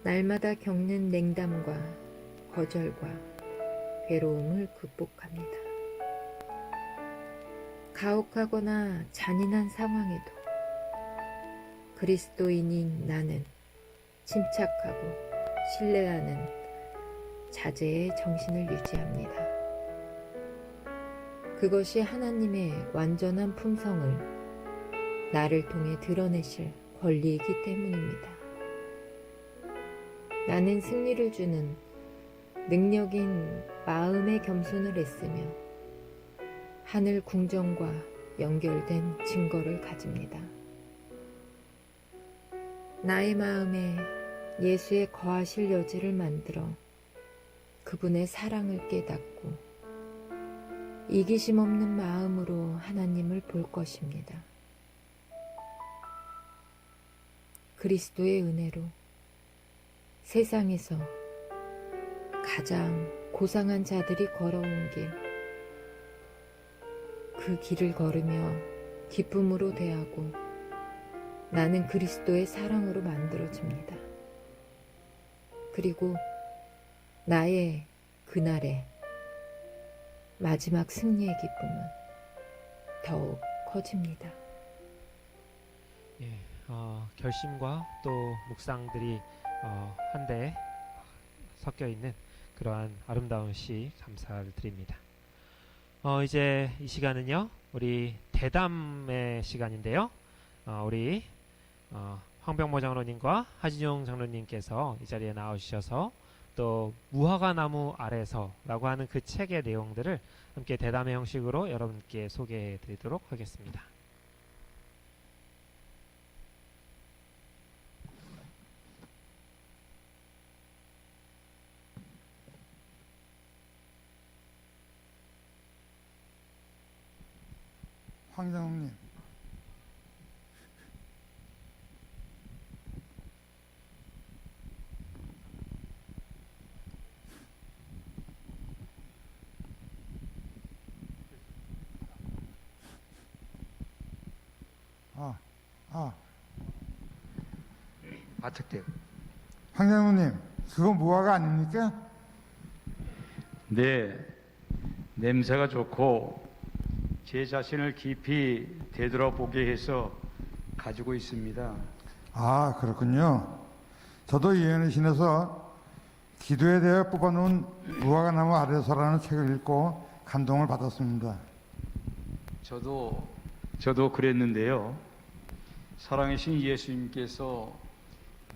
날마다 겪는 냉담과 거절과 괴로움을 극복합니다. 가혹하거나 잔인한 상황에도 그리스도인인 나는 침착하고 신뢰하는 자제의 정신을 유지합니다. 그것이 하나님의 완전한 품성을 나를 통해 드러내실 권리이기 때문입니다. 나는 승리를 주는 능력인 마음의 겸손을 애쓰며 하늘 궁정과 연결된 증거를 가집니다. 나의 마음에 예수의 거하실 여지를 만들어 그분의 사랑을 깨닫고 이기심 없는 마음으로 하나님을 볼 것입니다. 그리스도의 은혜로 세상에서 가장 고상한 자들이 걸어온 길, 그 길을 걸으며 기쁨으로 대하고 나는 그리스도의 사랑으로 만들어집니다. 그리고 나의 그날의 마지막 승리의 기쁨은 더욱 커집니다. 예, 결심과 또 묵상들이 한데 섞여 있는 그러한 아름다운 시 감사를 드립니다. 이제 이 시간은요, 우리 대담의 시간인데요. 우리 황병모 장로님과 하진용 장로님께서 이 자리에 나오셔서 또 무화과 나무 아래서라고 하는 그 책의 내용들을 함께 대담의 형식으로 여러분께 소개해 드리도록 하겠습니다. 황 장로님, 황 장로님, 그거 무화과 아닙니까? 네, 냄새가 좋고 제 자신을 깊이 되돌아보게 해서 가지고 있습니다. 아, 그렇군요. 저도 예언의 신에서 기도에 대해 뽑아놓은 무화과 나무 아래서라는 책을 읽고 감동을 받았습니다. 저도 그랬는데요. 사랑이신 예수님께서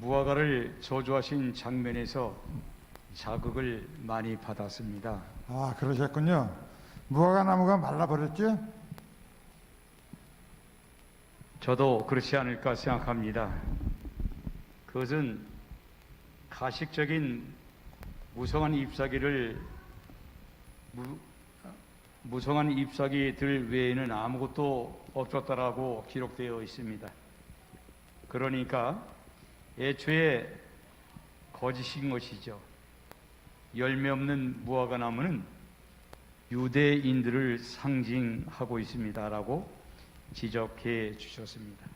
무화과를 저주하신 장면에서 자극을 많이 받았습니다. 아, 그러셨군요. 무화과 나무가 말라버렸죠? 저도 그렇지 않을까 생각합니다. 그것은 가식적인 무성한 잎사귀들 외에는 아무것도 없었다라고 기록되어 있습니다. 그러니까 애초에 거짓인 것이죠. 열매 없는 무화과 나무는 유대인들을 상징하고 있습니다라고 지적해 주셨습니다.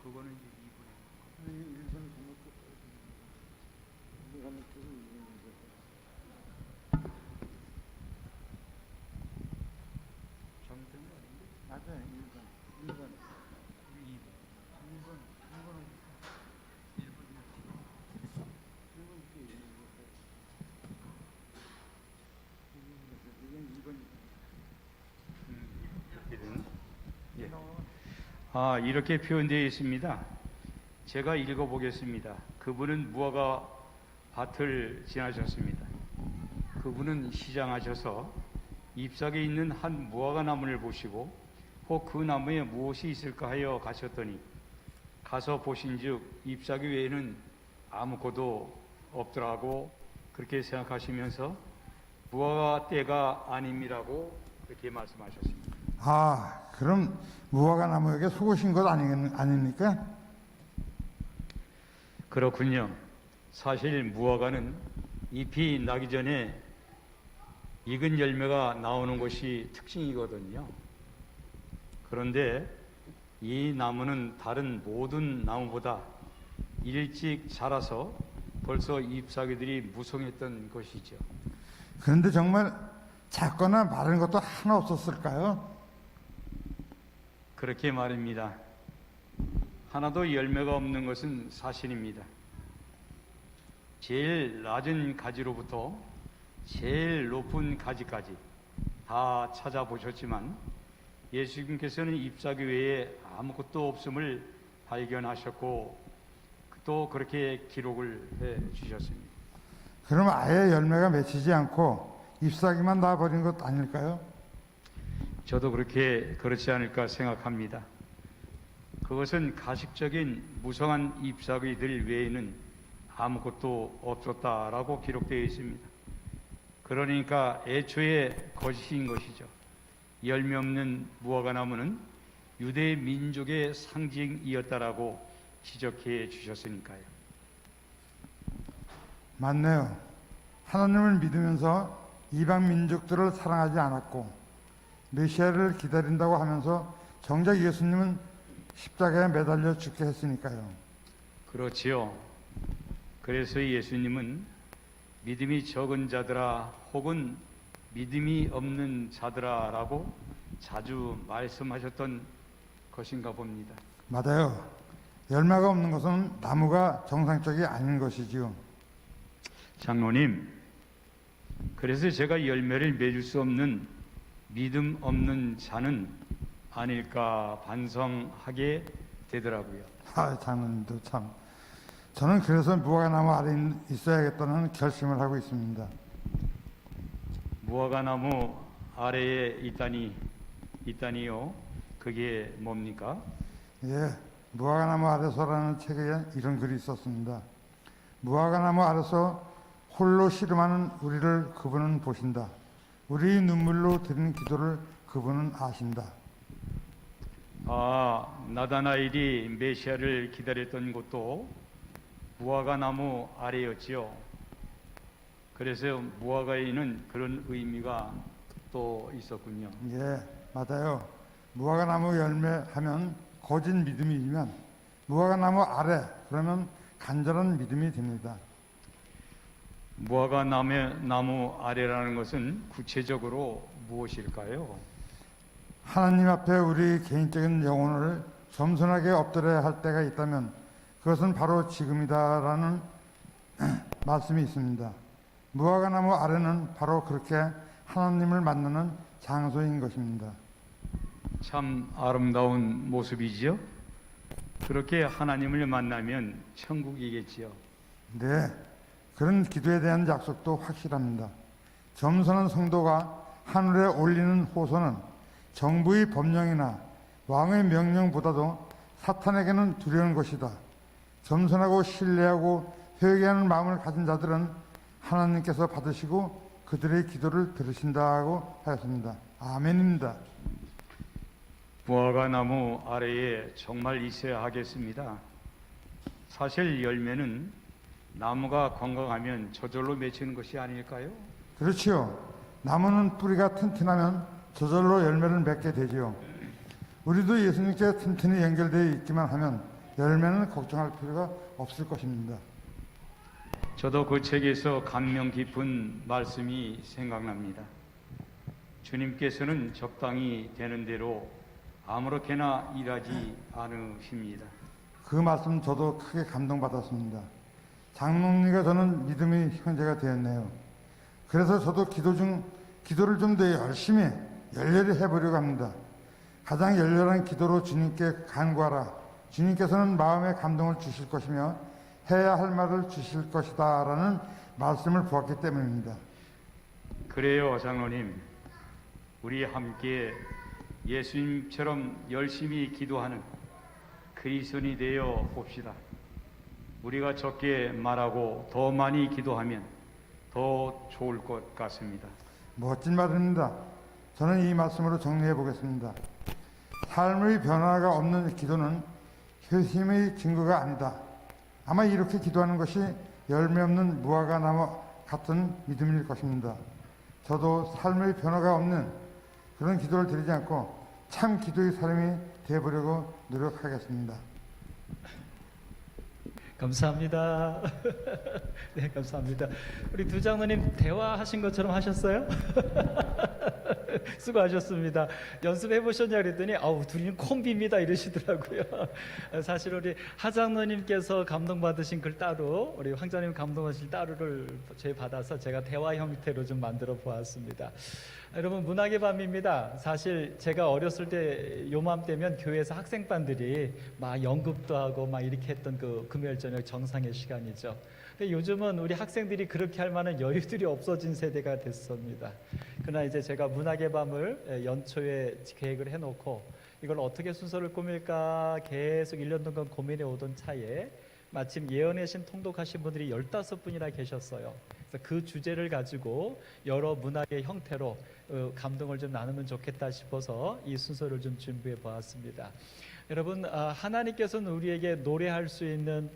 그거는 이제 2분에 맞아요. 1번. 이렇게 표현되어 있습니다. 제가 읽어보겠습니다. 그분은 무화과 밭을 지나셨습니다. 그분은 시장하셔서 잎사귀에 있는 한 무화과 나무를 보시고 혹 그 나무에 무엇이 있을까 하여 가셨더니 가서 보신즉 잎사귀 외에는 아무것도 없더라고 그렇게 생각하시면서 무화과 때가 아님이라고 그렇게 말씀하셨습니다. 아, 그럼 무화과 나무에게 속으신 것 아닙니까? 그렇군요. 사실 무화과는 잎이 나기 전에 익은 열매가 나오는 것이 특징이거든요. 그런데 이 나무는 다른 모든 나무보다 일찍 자라서 벌써 잎사귀들이 무성했던 것이죠. 그런데 정말 작거나 마른 것도 하나 없었을까요? 그렇게 말입니다. 하나도 열매가 없는 것은 사실입니다. 제일 낮은 가지로부터 제일 높은 가지까지 다 찾아보셨지만 예수님께서는 잎사귀 외에 아무것도 없음을 발견하셨고 또 그렇게 기록을 해 주셨습니다. 그럼 아예 열매가 맺히지 않고 잎사귀만 놔버린 것 아닐까요? 저도 그렇지 않을까 생각합니다. 그것은 가식적인 무성한 잎사귀들 외에는 아무것도 없었다라고 기록되어 있습니다. 그러니까 애초에 거짓인 것이죠. 열매 없는 무화과나무는 유대 민족의 상징이었다라고 지적해 주셨으니까요. 맞네요. 하나님을 믿으면서 이방 민족들을 사랑하지 않았고 메시아를 기다린다고 하면서 정작 예수님은 십자가에 매달려 죽게 했으니까요. 그렇지요. 그래서 예수님은 믿음이 적은 자들아 혹은 믿음이 없는 자들아라고 자주 말씀하셨던 것인가 봅니다. 맞아요. 열매가 없는 것은 나무가 정상적이 아닌 것이지요. 장로님, 그래서 제가 열매를 맺을 수 없는 믿음 없는 자는 아닐까 반성하게 되더라고요. 장로님도 참. 저는 그래서 무화과나무 아래 있어야겠다는 결심을 하고 있습니다. 무화과나무 아래에 있다니요. 그게 뭡니까? 예, 무화과나무 아래서라는 책에 이런 글이 있었습니다. 무화과나무 아래서 홀로 씨름하는 우리를 그분은 보신다. 우리 눈물로 드리는 기도를 그분은 아신다. 나다나엘이 메시아를 기다렸던 곳도 무화과나무 아래였지요. 그래서 무화과에는 그런 의미가 또 있었군요. 예, 맞아요. 무화과나무 열매하면 거짓 믿음이지만 무화과나무 아래 그러면 간절한 믿음이 됩니다. 무화과나무 아래라는 것은 구체적으로 무엇일까요? 하나님 앞에 우리 개인적인 영혼을 겸손하게 엎드려야 할 때가 있다면 그것은 바로 지금이다라는 말씀이 있습니다. 무화과나무 아래는 바로 그렇게 하나님을 만나는 장소인 것입니다. 참 아름다운 모습이지요. 그렇게 하나님을 만나면 천국이겠지요. 네, 그런 기도에 대한 약속도 확실합니다. 겸손한 성도가 하늘에 올리는 호소는 정부의 법령이나 왕의 명령보다도 사탄에게는 두려운 것이다. 겸손하고 신뢰하고 회개하는 마음을 가진 자들은 하나님께서 받으시고 그들의 기도를 들으신다고 하였습니다. 아멘입니다. 무화과나무 아래에 정말 있어야 하겠습니다. 사실 열매는 나무가 건강하면 저절로 맺히는 것이 아닐까요? 그렇지요. 나무는 뿌리가 튼튼하면 저절로 열매를 맺게 되지요. 우리도 예수님께 튼튼히 연결되어 있기만 하면 열매는 걱정할 필요가 없을 것입니다. 저도 그 책에서 감명 깊은 말씀이 생각납니다. 주님께서는 적당히 되는 대로 아무렇게나 일하지 않으십니다. 그 말씀 저도 크게 감동받았습니다. 장로님과 저는 믿음의 형제가 되었네요. 그래서 저도 기도를 좀 더 열심히 열렬히 해보려고 합니다. 가장 열렬한 기도로 주님께 간구하라. 주님께서는 마음에 감동을 주실 것이며 해야 할 말을 주실 것이다 라는 말씀을 보았기 때문입니다. 그래요, 장로님. 우리 함께 예수님처럼 열심히 기도하는 그리스도인이 되어 봅시다. 우리가 적게 말하고 더 많이 기도하면 더 좋을 것 같습니다. 멋진 말입니다. 저는 이 말씀으로 정리해 보겠습니다. 삶의 변화가 없는 기도는 효심의 증거가 아니다. 아마 이렇게 기도하는 것이 열매 없는 무화과나무 같은 믿음일 것입니다. 저도 삶의 변화가 없는 그런 기도를 드리지 않고 참 기도의 사람이 되어보려고 노력하겠습니다. 감사합니다. 네, 감사합니다. 우리 두 장로님 대화하신 것처럼 하셨어요? 수고하셨습니다. 연습해 보셨냐 그랬더니 둘이는 콤비입니다 이러시더라고요. 사실 우리 하장로님께서 감동받으신 글 따로, 우리 황장님 감동하신 따로를 저희 받아서 제가 대화 형태로 좀 만들어 보았습니다. 여러분, 문학의 밤입니다. 사실 제가 어렸을 때 요맘때면 교회에서 학생반들이 막 연극도 하고 막 이렇게 했던 그 금요일 저녁 정상의 시간이죠. 근데 요즘은 우리 학생들이 그렇게 할 만한 여유들이 없어진 세대가 됐습니다. 그러나 이제 제가 문학의 밤을 연초에 계획을 해놓고 이걸 어떻게 순서를 꾸밀까 계속 1년 동안 고민해 오던 차에 마침 예언의 신 통독하신 분들이 15분이나 계셨어요. 그래서 그 주제를 가지고 여러 문학의 형태로 감동을 좀 나누면 좋겠다 싶어서 이 순서를 좀 준비해 보았습니다. 여러분, 하나님께서는 우리에게 노래할 수 있는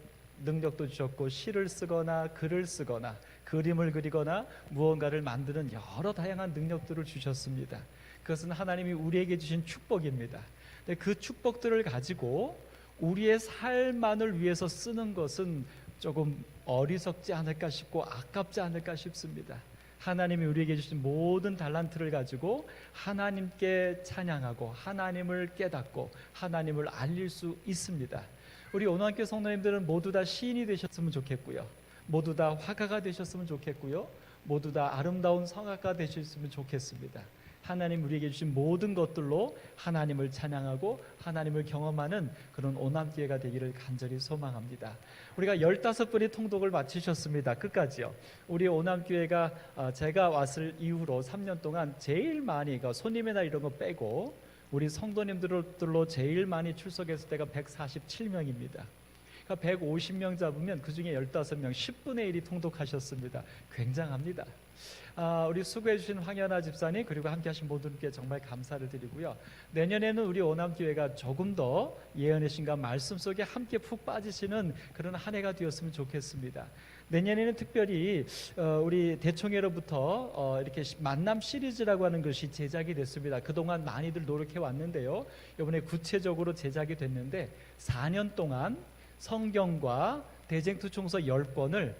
능력도 주셨고, 시를 쓰거나 글을 쓰거나 그림을 그리거나 무언가를 만드는 여러 다양한 능력들을 주셨습니다. 그것은 하나님이 우리에게 주신 축복입니다. 근데 그 축복들을 가지고 우리의 삶만을 위해서 쓰는 것은 조금 어리석지 않을까 싶고 아깝지 않을까 싶습니다. 하나님이 우리에게 주신 모든 달란트를 가지고 하나님께 찬양하고 하나님을 깨닫고 하나님을 알릴 수 있습니다. 우리 오남교회 성도님들은 모두 다 시인이 되셨으면 좋겠고요, 모두 다 화가가 되셨으면 좋겠고요, 모두 다 아름다운 성악가 되셨으면 좋겠습니다. 하나님 우리에게 주신 모든 것들로 하나님을 찬양하고 하나님을 경험하는 그런 오남교회가 되기를 간절히 소망합니다. 우리가 15분이 통독을 마치셨습니다. 끝까지요. 우리 오남교회가 제가 왔을 이후로 3년 동안 제일 많이, 손님이나 이런 거 빼고 우리 성도님들로 제일 많이 출석했을 때가 147명입니다. 그러니까 150명 잡으면 그 중에 15명, 10분의 1이 통독하셨습니다. 굉장합니다. 우리 수고해 주신 황연아 집사님 그리고 함께 하신 모두께 정말 감사를 드리고요. 내년에는 우리 오남교회가 조금 더 예언의 신과 말씀 속에 함께 푹 빠지시는 그런 한 해가 되었으면 좋겠습니다. 내년에는 특별히 우리 대총회로부터 이렇게 만남 시리즈라고 하는 것이 제작이 됐습니다. 그동안 많이들 노력해 왔는데요, 이번에 구체적으로 제작이 됐는데 4년 동안 성경과 대쟁투총서 10권을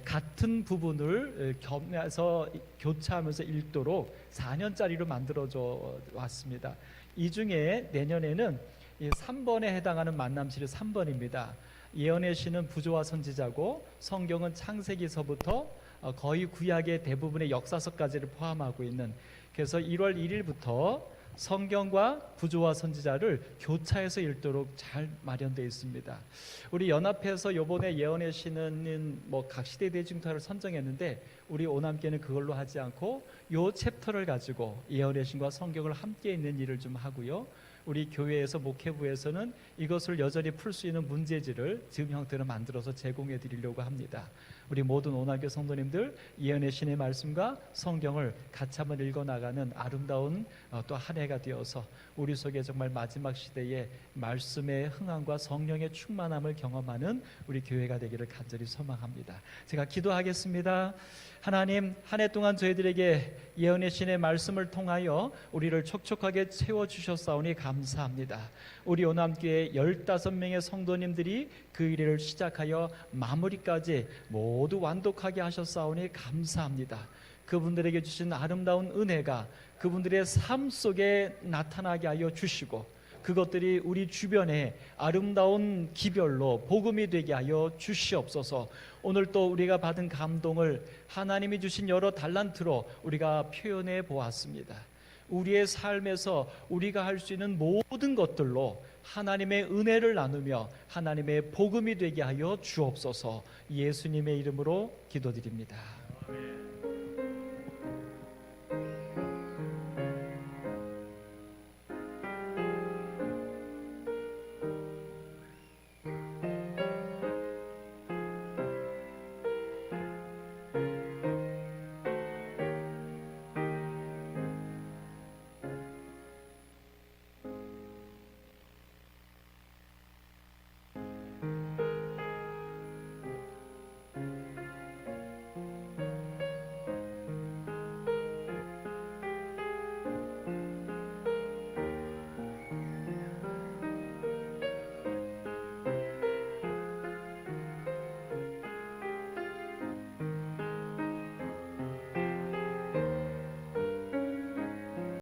같은 부분을 겸해서 교차하면서 읽도록 4년짜리로 만들어져 왔습니다. 이 중에 내년에는 3번에 해당하는 만남 시리즈 3번입니다. 예언의 시는 부조와 선지자고 성경은 창세기서부터 거의 구약의 대부분의 역사서까지를 포함하고 있는, 그래서 1월 1일부터 성경과 부조와 선지자를 교차해서 읽도록 잘 마련되어 있습니다. 우리 연합회에서 이번에 예언의 시는 각 시대 대중타를 선정했는데 우리 오남교회는 그걸로 하지 않고 요 챕터를 가지고 예언의 신과 성경을 함께 읽는 일을 좀 하고요. 우리 교회에서 목회부에서는 이것을 여전히 풀 수 있는 문제지를 지금 형태로 만들어서 제공해 드리려고 합니다. 우리 모든 오남교회 성도님들 예언의 신의 말씀과 성경을 같이 한번 읽어나가는 아름다운 또 한 해가 되어서 우리 속에 정말 마지막 시대에 말씀의 흥함과 성령의 충만함을 경험하는 우리 교회가 되기를 간절히 소망합니다. 제가 기도하겠습니다. 하나님, 한 해 동안 저희들에게 예언의 신의 말씀을 통하여 우리를 촉촉하게 채워주셨사오니 감사합니다. 우리 오남교회 15명의 성도님들이 그 일을 시작하여 마무리까지 모두 완독하게 하셨사오니 감사합니다. 그분들에게 주신 아름다운 은혜가 그분들의 삶 속에 나타나게 하여 주시고 그것들이 우리 주변에 아름다운 기별로 복음이 되게 하여 주시옵소서. 오늘 또 우리가 받은 감동을 하나님이 주신 여러 달란트로 우리가 표현해 보았습니다. 우리의 삶에서 우리가 할 수 있는 모든 것들로 하나님의 은혜를 나누며 하나님의 복음이 되게 하여 주옵소서. 예수님의 이름으로 기도드립니다.